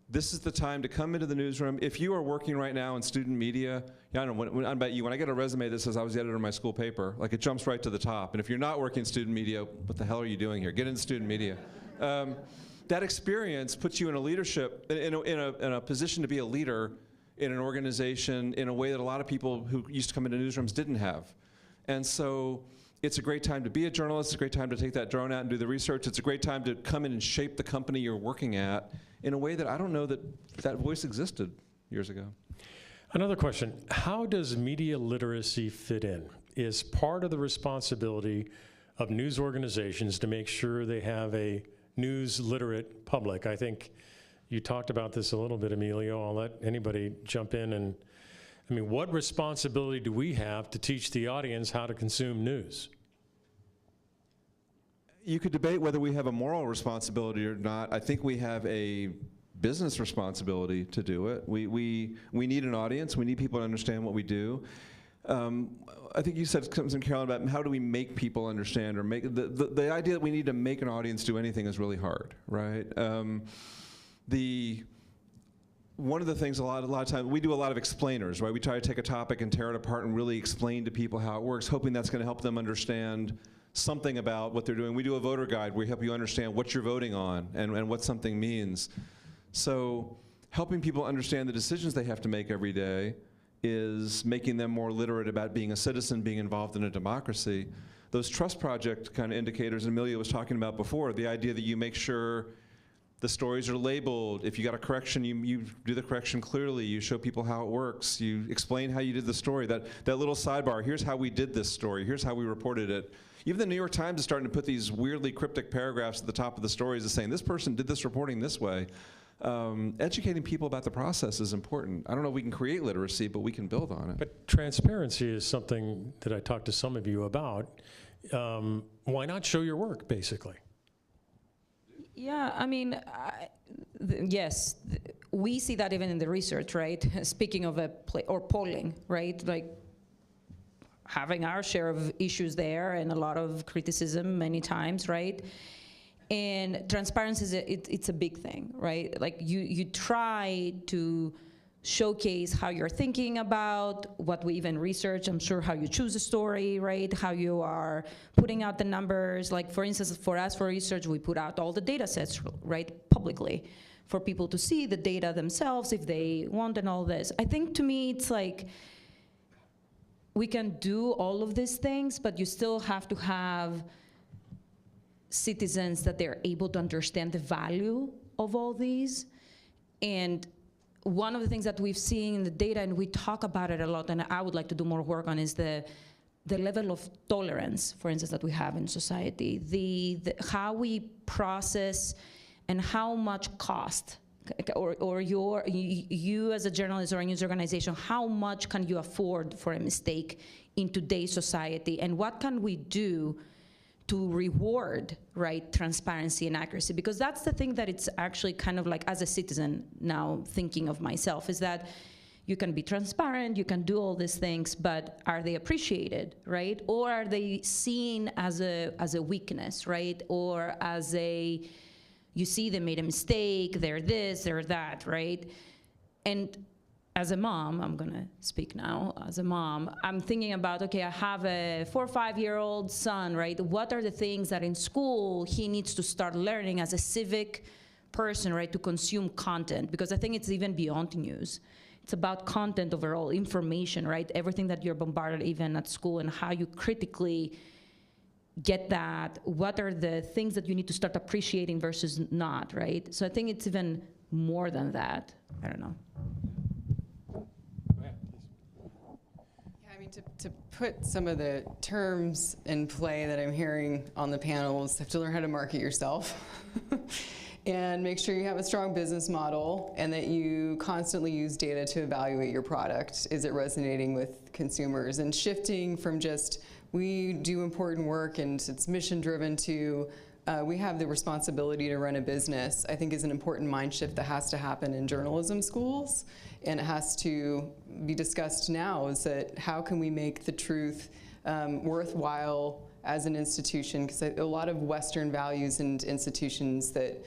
this is the time to come into the newsroom. If you are working right now in student media, I don't know, I bet you, when I get a resume that says I was the editor of my school paper, like it jumps right to the top. And if you're not working in student media, what the hell are you doing here? Get into student media. That experience puts you in a leadership, in a position to be a leader in an organization in a way that a lot of people who used to come into newsrooms didn't have. And so it's a great time to be a journalist. It's a great time to take that drone out and do the research. It's a great time to come in and shape the company you're working at in a way that I don't know that voice existed years ago. Another question, how does media literacy fit in? Is part of the responsibility of news organizations to make sure they have a news literate public? I think you talked about this a little bit, Emilio. I'll let anybody jump in. And I mean, what responsibility do we have to teach the audience how to consume news? You could debate whether we have a moral responsibility or not. I think we have a business responsibility to do it. We need an audience. We need people to understand what we do. I think you said something, Carolyn, about how do we make people understand or make the idea that we need to make an audience do anything is really hard, right? One of the things a lot of times, we do a lot of explainers, right? We try to take a topic and tear it apart and really explain to people how it works, hoping that's going to help them understand something about what they're doing. We do a voter guide where we help you understand what you're voting on and what something means. So helping people understand the decisions they have to make every day is making them more literate about being a citizen, being involved in a democracy. Those trust project kind of indicators Amelia was talking about before, the idea that you make sure the stories are labeled. If you got a correction, you do the correction clearly. You show people how it works. You explain how you did the story. That little sidebar, here's how we did this story. Here's how we reported it. Even the New York Times is starting to put these weirdly cryptic paragraphs at the top of the stories and saying, this person did this reporting this way. Educating people about the process is important. I don't know if we can create literacy, but we can build on it. But transparency is something that I talked to some of you about. Why not show your work, basically? Yeah, I mean, yes, we see that even in the research, right? Speaking of or polling, right? Like having our share of issues there and a lot of criticism many times, right? And transparency it's a big thing, right? Like you try to showcase how you're thinking about what we even research. I'm sure how you choose a story, right? How you are putting out the numbers. Like for instance, for us for research, we put out all the data sets, right, publicly for people to see the data themselves if they want and all this. I think to me it's like we can do all of these things, but you still have to have citizens that they're able to understand the value of all these. And one of the things that we've seen in the data, and we talk about it a lot, and I would like to do more work on, is the level of tolerance, for instance, that we have in society, the how we process and how much cost, or you as a journalist or a news organization, how much can you afford for a mistake in today's society, and what can we do to reward, right, transparency and accuracy? Because that's the thing that it's actually kind of like, as a citizen now thinking of myself, is that you can be transparent, you can do all these things, but are they appreciated, right? Or are they seen as a weakness, right? Or as you see they made a mistake, they're this, they're that, right? And as a mom, I'm gonna speak now, as a mom, I'm thinking about, okay, I have a 4 or 5 year old son, right? What are the things that in school he needs to start learning as a civic person, right, to consume content? Because I think it's even beyond news. It's about content overall, information, right? Everything that you're bombarded even at school, and how you critically get that. What are the things that you need to start appreciating versus not, right? So I think it's even more than that. I don't know. To put some of the terms in play that I'm hearing on the panels, have to learn how to market yourself and make sure you have a strong business model and that you constantly use data to evaluate your product. Is it resonating with consumers? And shifting from just, we do important work and it's mission driven, to we have the responsibility to run a business, I think is an important mind shift that has to happen in journalism schools. And it has to be discussed now, is that how can we make the truth worthwhile as an institution, because a lot of Western values and institutions that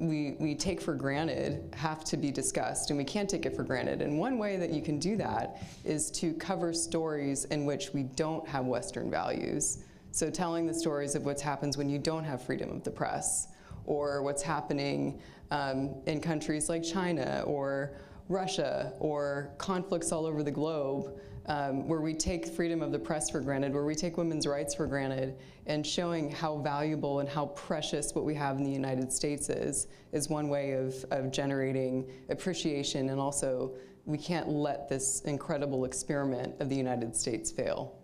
we take for granted have to be discussed, and we can't take it for granted. And one way that you can do that is to cover stories in which we don't have Western values. So telling the stories of what happens when you don't have freedom of the press, or what's happening in countries like China or Russia, or conflicts all over the globe, where we take freedom of the press for granted, where we take women's rights for granted, and showing how valuable and how precious what we have in the United States is one way of generating appreciation. And also, we can't let this incredible experiment of the United States fail.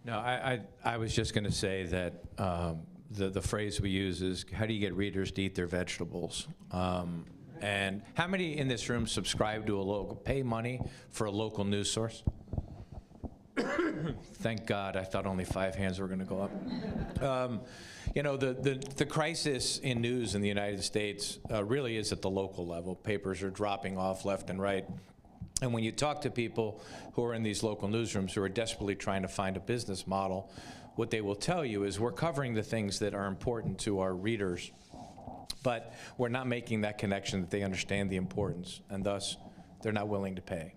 No, I was just going to say that the phrase we use is, how do you get readers to eat their vegetables? And how many in this room subscribe to a local, pay money for a local news source? Thank God, I thought only 5 hands were going to go up. You know, the crisis in news in the United States really is at the local level. Papers are dropping off left and right. And when you talk to people who are in these local newsrooms who are desperately trying to find a business model, what they will tell you is, we're covering the things that are important to our readers, but we're not making that connection that they understand the importance, and thus they're not willing to pay.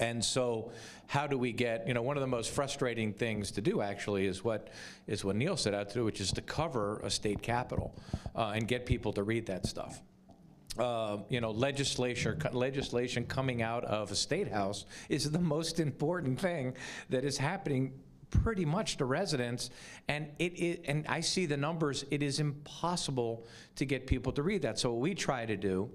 And so how do we get, you know, one of the most frustrating things to do actually is what Neil set out to do, which is to cover a state capitol and get people to read that stuff. You know, legislation coming out of a state house is the most important thing that is happening pretty much to residents, and and I see the numbers. It is impossible to get people to read that. So what we try to do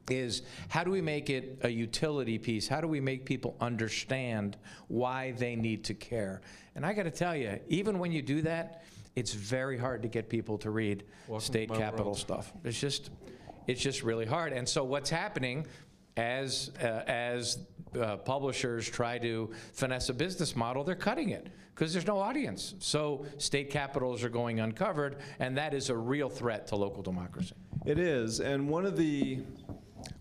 is, how do we make it a utility piece? How do we make people understand why they need to care? And I got to tell you, even when you do that, it's very hard to get people to read state capitol stuff. It's just really hard. And so what's happening as publishers try to finesse a business model, they're cutting it because there's no audience. So state capitals are going uncovered, and that is a real threat to local democracy. It is, and one of the,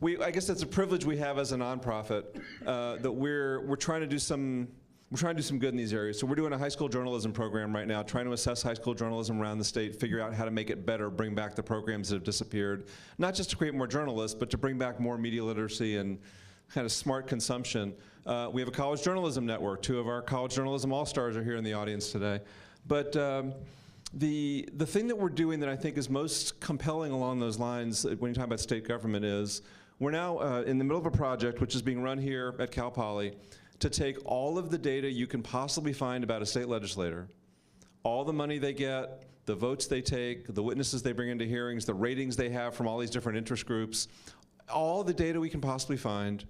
I guess that's a privilege we have as a nonprofit, that we're trying to do some. We're trying to do some good in these areas. So we're doing a high school journalism program right now, trying to assess high school journalism around the state, figure out how to make it better, bring back the programs that have disappeared, not just to create more journalists, but to bring back more media literacy and kind of smart consumption. We have a college journalism network. 2 of our college journalism all-stars are here in the audience today. But the thing that we're doing that I think is most compelling along those lines when you talk about state government is, we're now in the middle of a project which is being run here at Cal Poly, to take all of the data you can possibly find about a state legislator, all the money they get, the votes they take, the witnesses they bring into hearings, the ratings they have from all these different interest groups, all the data we can possibly find.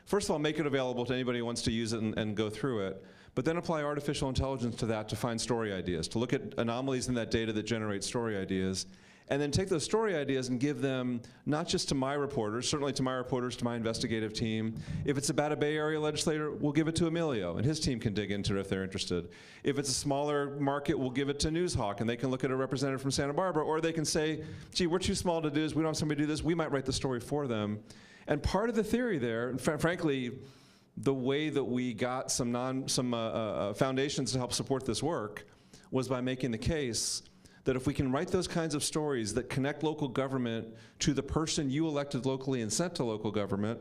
First of all, make it available to anybody who wants to use it and go through it, but then apply artificial intelligence to that to find story ideas, to look at anomalies in that data that generate story ideas, and then take those story ideas and give them not just to my reporters, certainly to my reporters, to my investigative team. If it's about a Bay Area legislator, we'll give it to Emilio, and his team can dig into it if they're interested. If it's a smaller market, we'll give it to Newshawk, and they can look at a representative from Santa Barbara, or they can say, gee, we're too small to do this, we don't have somebody to do this, we might write the story for them. And part of the theory there, and frankly, the way that we got some foundations to help support this work was by making the case that if we can write those kinds of stories that connect local government to the person you elected locally and sent to local government,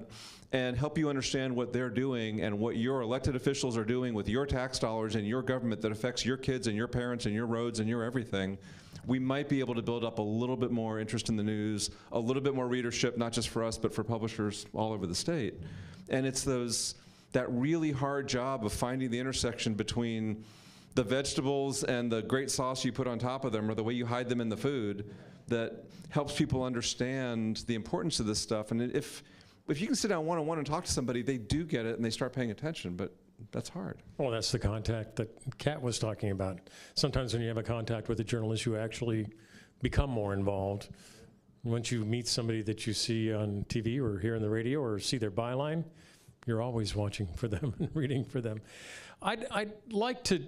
and help you understand what they're doing and what your elected officials are doing with your tax dollars and your government that affects your kids and your parents and your roads and your everything, we might be able to build up a little bit more interest in the news, a little bit more readership, not just for us, but for publishers all over the state. And it's that really hard job of finding the intersection between the vegetables and the great sauce you put on top of them, or the way you hide them in the food, that helps people understand the importance of this stuff. And if you can sit down one-on-one and talk to somebody, they do get it and they start paying attention, but that's hard. Well, that's the contact that Kat was talking about. Sometimes when you have a contact with a journalist, you actually become more involved. Once you meet somebody that you see on TV or hear on the radio or see their byline, you're always watching for them and reading for them. I'd like to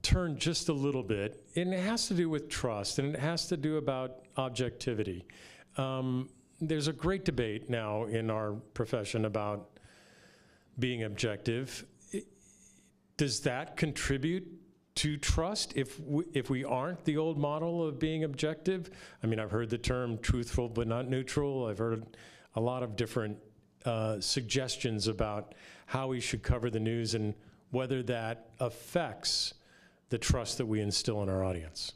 turn just a little bit, and it has to do with trust, and it has to do about objectivity. There's a great debate now in our profession about being objective. does that contribute to trust if we aren't the old model of being objective? I mean, I've heard the term truthful but not neutral. I've heard a lot of different suggestions about how we should cover the news and whether that affects the trust that we instill in our audience.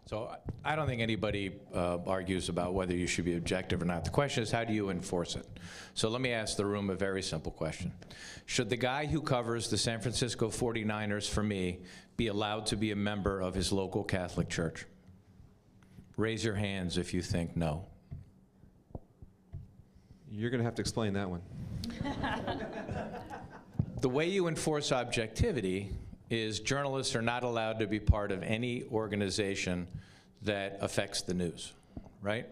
So I don't think anybody argues about whether you should be objective or not. The question is, how do you enforce it? So let me ask the room a very simple question. Should the guy who covers the San Francisco 49ers for me be allowed to be a member of his local Catholic church? Raise your hands if you think no. You're going to have to explain that one. The way you enforce objectivity is journalists are not allowed to be part of any organization that affects the news, right?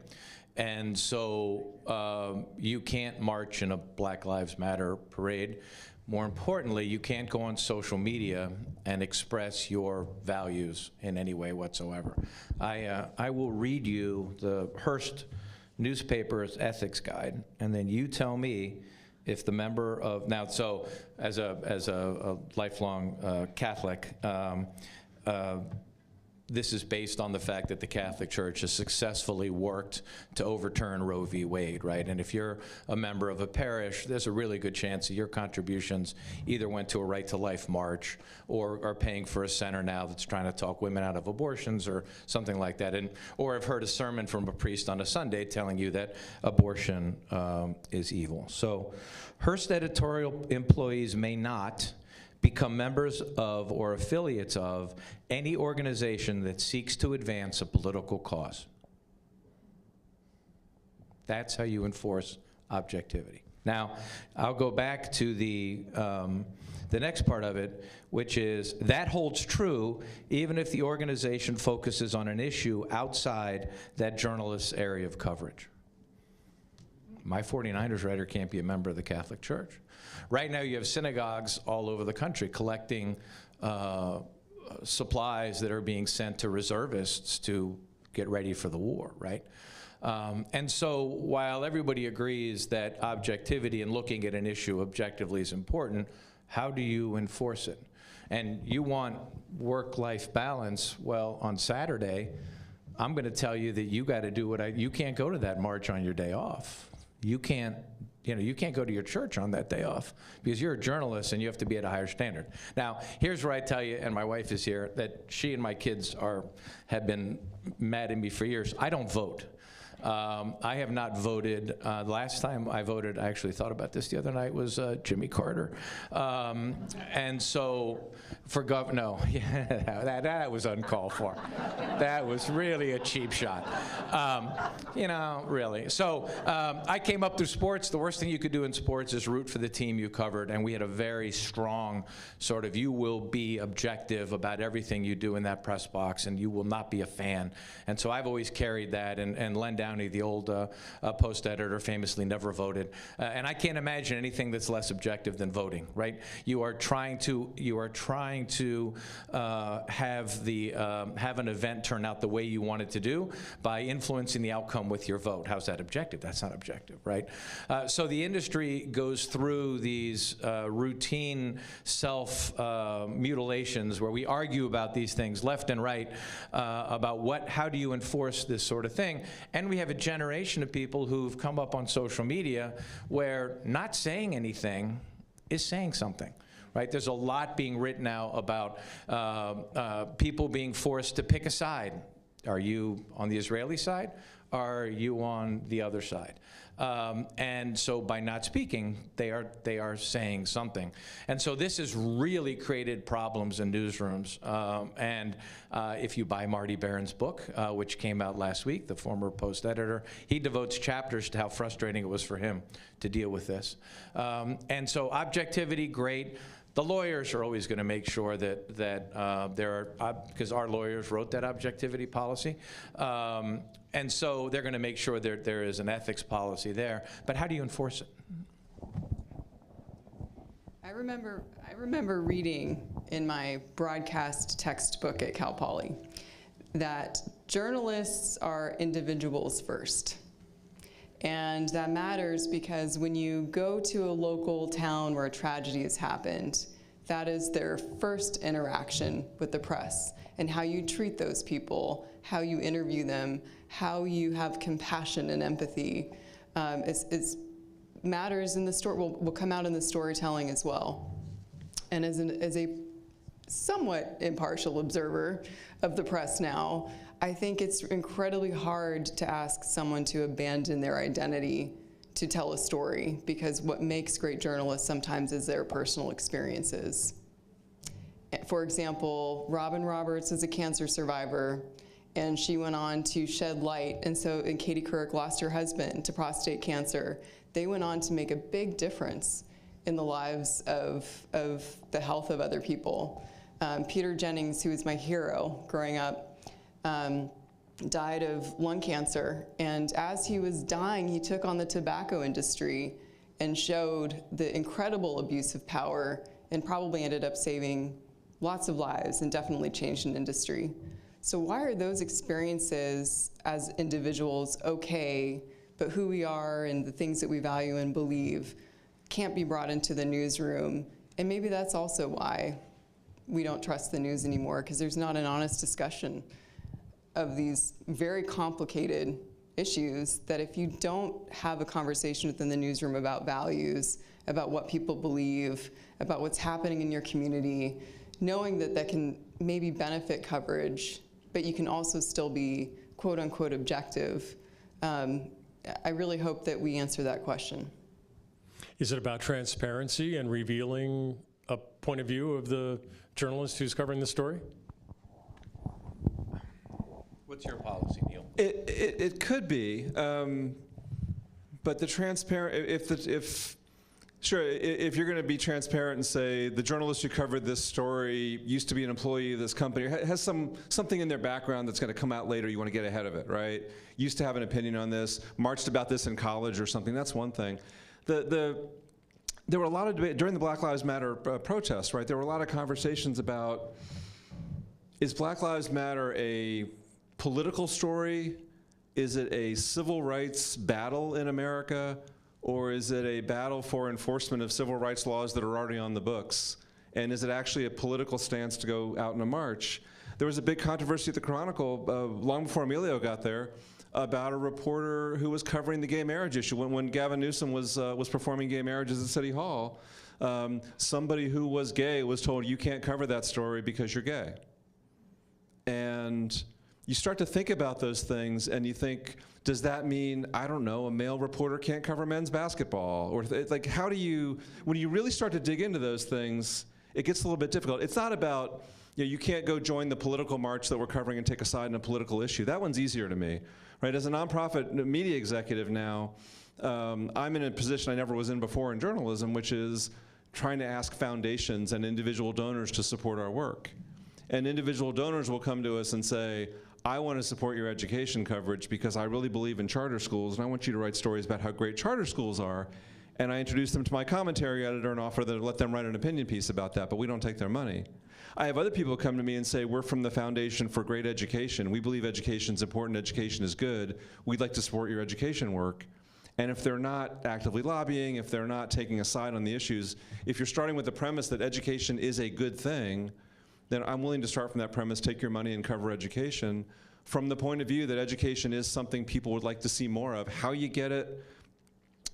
And so you can't march in a Black Lives Matter parade. More importantly, you can't go on social media and express your values in any way whatsoever. I will read you the Hearst newspaper's ethics guide, and then you tell me if the member of, now, so as a lifelong Catholic, this is based on the fact that the Catholic Church has successfully worked to overturn Roe v. Wade, right? And if you're a member of a parish, there's a really good chance that your contributions either went to a Right to Life march or are paying for a center now that's trying to talk women out of abortions or something like that. And or have heard a sermon from a priest on a Sunday telling you that abortion is evil. So Hearst editorial employees may not become members of or affiliates of any organization that seeks to advance a political cause. That's how you enforce objectivity. Now, I'll go back to the next part of it, which is that holds true even if the organization focuses on an issue outside that journalist's area of coverage. My 49ers writer can't be a member of the Catholic Church. Right now you have synagogues all over the country collecting supplies that are being sent to reservists to get ready for the war, right? And so while everybody agrees that objectivity and looking at an issue objectively is important, how do you enforce it? And you want work-life balance, well, on Saturday, I'm gonna tell you that you gotta do you can't go to that march on your day off. You can't go to your church on that day off because you're a journalist and you have to be at a higher standard. Now, here's where I tell you, and my wife is here, that she and my kids have been mad at me for years. I don't vote. I have not voted. Last time I voted, I actually thought about this the other night, was Jimmy Carter. And so for governor, no, yeah, that was uncalled for. That was really a cheap shot. Really. So I came up through sports. The worst thing you could do in sports is root for the team you covered, and we had a very strong sort of, you will be objective about everything you do in that press box, and you will not be a fan. And so I've always carried that, and Len Downey, the old Post editor, famously never voted. And I can't imagine anything that's less objective than voting, right? You are trying to have an event turn out the way you want it to do by influencing the outcome with your vote. How's that objective? That's not objective, right? So the industry goes through these routine self-mutilations where we argue about these things left and right about how do you enforce this sort of thing. And we have a generation of people who've come up on social media where not saying anything is saying something. Right? There's a lot being written now about people being forced to pick a side. Are you on the Israeli side? Are you on the other side? And so by not speaking, they are saying something. And so this has really created problems in newsrooms. And if you buy Marty Barron's book, which came out last week, the former Post editor, he devotes chapters to how frustrating it was for him to deal with this. And so objectivity, great. The lawyers are always going to make sure that there are, because our lawyers wrote that objectivity policy, and so they're going to make sure there is an ethics policy there. But how do you enforce it? I remember reading in my broadcast textbook at Cal Poly that journalists are individuals first. And that matters because when you go to a local town where a tragedy has happened, that is their first interaction with the press. And how you treat those people, how you interview them, how you have compassion and empathy matters in the story, will come out in the storytelling as well. And as a somewhat impartial observer of the press now, I think it's incredibly hard to ask someone to abandon their identity to tell a story, because what makes great journalists sometimes is their personal experiences. For example, Robin Roberts is a cancer survivor, and she went on to shed light, and Katie Couric lost her husband to prostate cancer. They went on to make a big difference in the lives of the health of other people. Peter Jennings, who was my hero growing up, died of lung cancer, and as he was dying, he took on the tobacco industry and showed the incredible abuse of power, and probably ended up saving lots of lives and definitely changed an industry. So why are those experiences as individuals okay, but who we are and the things that we value and believe can't be brought into the newsroom? And maybe that's also why we don't trust the news anymore, because there's not an honest discussion of these very complicated issues that if you don't have a conversation within the newsroom about values, about what people believe, about what's happening in your community, knowing that that can maybe benefit coverage, but you can also still be quote unquote objective. I really hope that we answer that question. Is it about transparency and revealing a point of view of the journalist who's covering the story? What's your policy, Neil? It could be, but the transparent, if you're going to be transparent and say the journalist who covered this story used to be an employee of this company, has something in their background that's going to come out later, you want to get ahead of it, right? Used to have an opinion on this, marched about this in college or something, that's one thing. There were a lot of debate during the Black Lives Matter protests, right? There were a lot of conversations about, is Black Lives Matter a political story? Is it a civil rights battle in America? Or is it a battle for enforcement of civil rights laws that are already on the books? And is it actually a political stance to go out in a march? There was a big controversy at the Chronicle long before Emilio got there about a reporter who was covering the gay marriage issue. When Gavin Newsom was performing gay marriages at City Hall, somebody who was gay was told, you can't cover that story because you're gay. And you start to think about those things and you think, does that mean, I don't know, a male reporter can't cover men's basketball? Or like, how do you, when you really start to dig into those things, it gets a little bit difficult. It's not about, you can't go join the political march that we're covering and take a side in a political issue. That one's easier to me, right? As a nonprofit media executive now, I'm in a position I never was in before in journalism, which is trying to ask foundations and individual donors to support our work. And individual donors will come to us and say, I want to support your education coverage because I really believe in charter schools and I want you to write stories about how great charter schools are. And I introduce them to my commentary editor and offer to let them write an opinion piece about that, but we don't take their money. I have other people come to me and say, we're from the Foundation for Great Education. We believe education is important, education is good. We'd like to support your education work. And if they're not actively lobbying, if they're not taking a side on the issues, if you're starting with the premise that education is a good thing, then I'm willing to start from that premise, take your money and cover education from the point of view that education is something people would like to see more of. How you get it,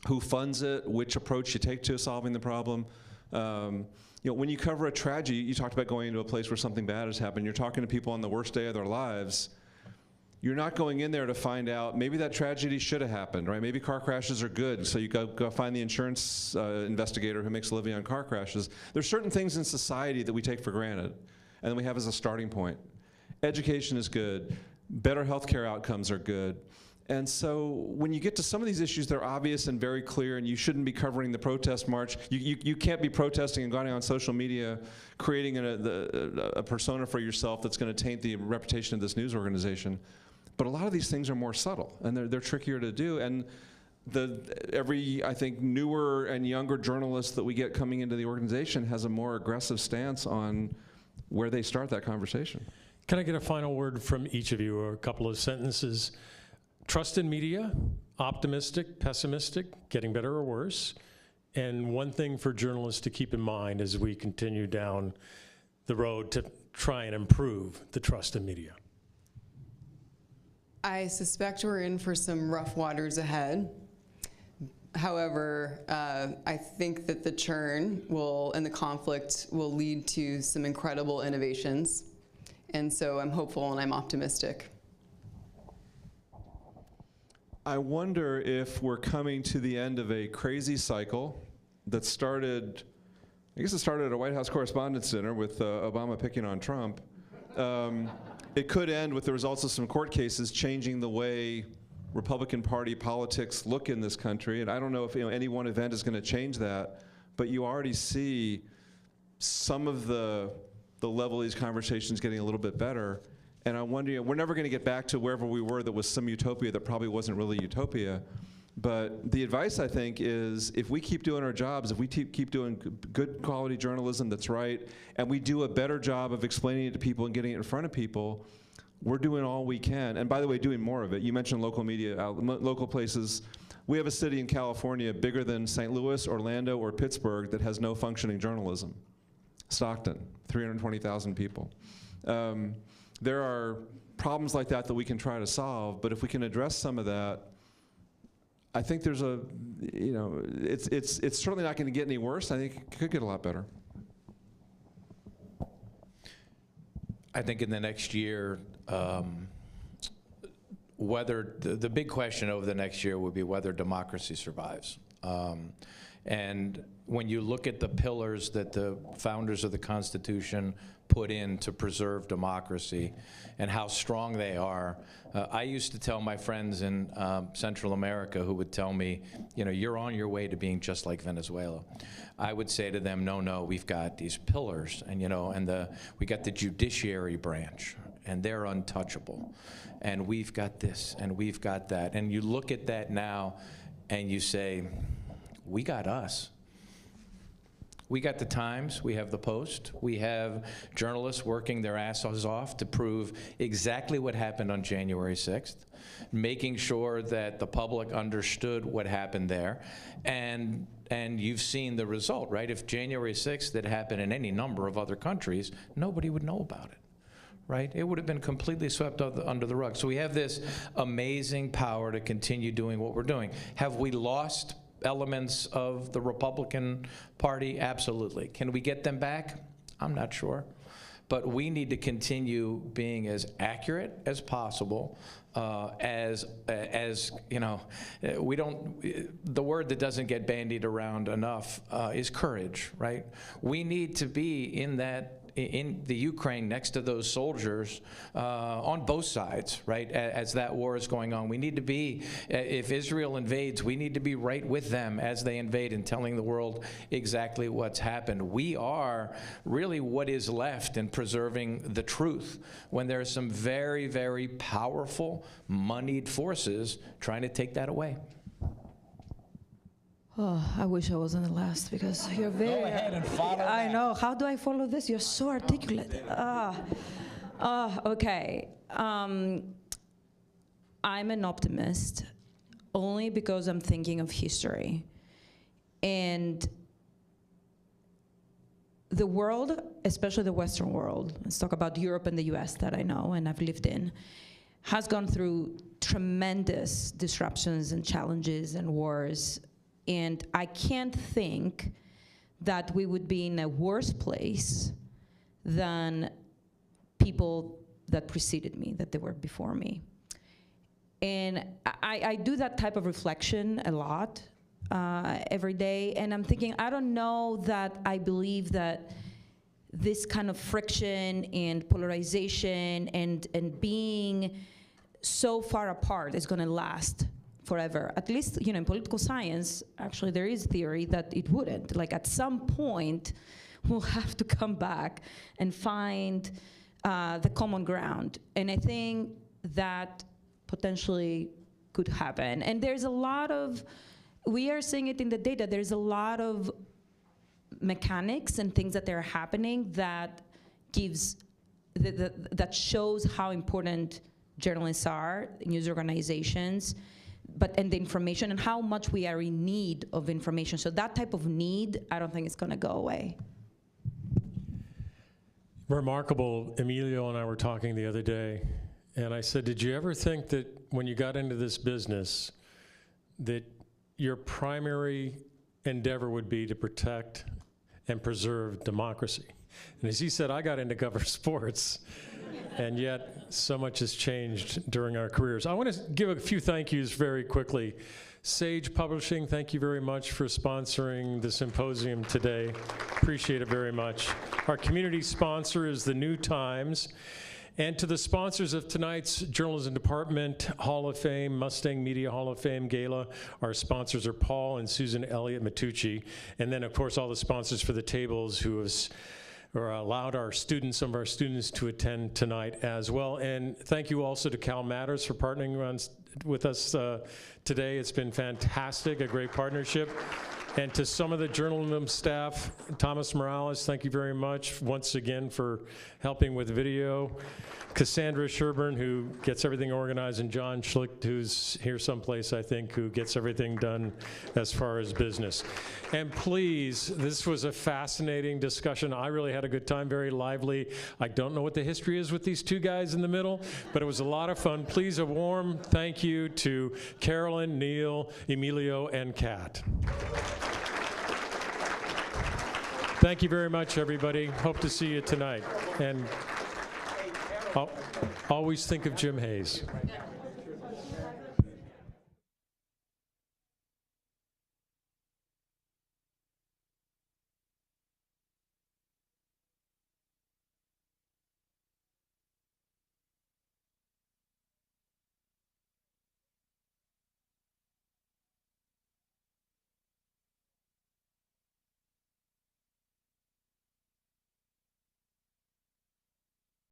who funds it, which approach you take to solving the problem. When you cover a tragedy, you talked about going into a place where something bad has happened. You're talking to people on the worst day of their lives. You're not going in there to find out, maybe that tragedy should have happened, right? Maybe car crashes are good, so you go find the insurance investigator who makes a living on car crashes. There's certain things in society that we take for granted, and then we have as a starting point. Education is good. Better healthcare outcomes are good. And so when you get to some of these issues, they're obvious and very clear, and you shouldn't be covering the protest march. You can't be protesting and going on social media, creating a persona for yourself that's going to taint the reputation of this news organization. But a lot of these things are more subtle, and they're trickier to do. And every, I think, newer and younger journalist that we get coming into the organization has a more aggressive stance on where they start that conversation. Can I get a final word from each of you, or a couple of sentences? Trust in media, optimistic, pessimistic, getting better or worse. And one thing for journalists to keep in mind as we continue down the road to try and improve the trust in media. I suspect we're in for some rough waters ahead. However, I think that the churn and the conflict will lead to some incredible innovations. And so I'm hopeful and I'm optimistic. I wonder if we're coming to the end of a crazy cycle that started, I guess it started at a White House Correspondents' Dinner with Obama picking on Trump. It could end with the results of some court cases changing the way Republican Party politics look in this country. And I don't know if any one event is going to change that, but you already see some of the level of these conversations getting a little bit better. And I'm wondering, we're never going to get back to wherever we were that was some utopia that probably wasn't really utopia. But the advice, I think, is if we keep doing our jobs, if we keep doing good quality journalism that's right, and we do a better job of explaining it to people and getting it in front of people, we're doing all we can. And by the way, doing more of it. You mentioned local media, local places. We have a city in California bigger than St. Louis, Orlando, or Pittsburgh that has no functioning journalism. Stockton, 320,000 people. There are problems like that we can try to solve, but if we can address some of that, I think there's it's certainly not going to get any worse. I think it could get a lot better. I think in the next year, whether the big question over the next year would be whether democracy survives. And when you look at the pillars that the founders of the Constitution put in to preserve democracy and how strong they are, I used to tell my friends in Central America who would tell me, you're on your way to being just like Venezuela. I would say to them, no, we've got these pillars, and we got the judiciary branch, and they're untouchable. And we've got this, and we've got that. And you look at that now, and you say, we got us. We got the Times, we have the Post, we have journalists working their asses off to prove exactly what happened on January 6th, making sure that the public understood what happened there. And you've seen the result, right? If January 6th had happened in any number of other countries, nobody would know about it. Right? It would have been completely swept under the rug. So we have this amazing power to continue doing what we're doing. Have we lost elements of the Republican Party? Absolutely. Can we get them back? I'm not sure. But we need to continue being as accurate as possible. The word that doesn't get bandied around enough is courage, right? We need to be in the Ukraine next to those soldiers on both sides, right, as that war is going on. We need to be, if Israel invades, we need to be right with them as they invade and telling the world exactly what's happened. We are really what is left in preserving the truth when there are some very, very powerful, moneyed forces trying to take that away. Oh, I wish I wasn't the last because you're very. Go ahead and follow that. I know. How do I follow this? You're so articulate. Okay. I'm an optimist only because I'm thinking of history. And the world, especially the Western world, let's talk about Europe and the US that I know and I've lived in, has gone through tremendous disruptions and challenges and wars. And I can't think that we would be in a worse place than people that preceded me, that they were before me. And I do that type of reflection a lot every day. And I'm thinking, I don't know that I believe that this kind of friction and polarization and being so far apart is going to last forever. At least, in political science, actually, there is theory that it wouldn't. Like, at some point, we'll have to come back and find the common ground. And I think that potentially could happen. And there's a lot of, we are seeing it in the data, there's a lot of mechanics and things that are happening that gives, that shows how important journalists are, news organizations. and the information and how much we are in need of information. So that type of need, I don't think it's going to go away. Remarkable. Emilio and I were talking the other day, and I said, did you ever think that when you got into this business that your primary endeavor would be to protect and preserve democracy? And as he said, I got into cover sports, and yet so much has changed during our careers. I want to give a few thank yous very quickly. Sage Publishing, thank you very much for sponsoring the symposium today. Appreciate it very much. Our community sponsor is the New Times. And to the sponsors of tonight's Journalism Department Hall of Fame, Mustang Media Hall of Fame Gala, our sponsors are Paul and Susan Elliott Matucci. And then, of course, all the sponsors for the tables who have allowed some of our students to attend tonight as well. And thank you also to Cal Matters for partnering with us today. It's been fantastic, a great partnership. And to some of the journalism staff, Thomas Morales, thank you very much once again for helping with video. Cassandra Sherburne, who gets everything organized, and John Schlicht, who's here someplace, I think, who gets everything done as far as business. And please, this was a fascinating discussion. I really had a good time, very lively. I don't know what the history is with these two guys in the middle, but it was a lot of fun. Please, a warm thank you to Carolyn, Neil, Emilio, and Kat. Thank you very much, everybody. Hope to see you tonight. And always think of Jim Hayes.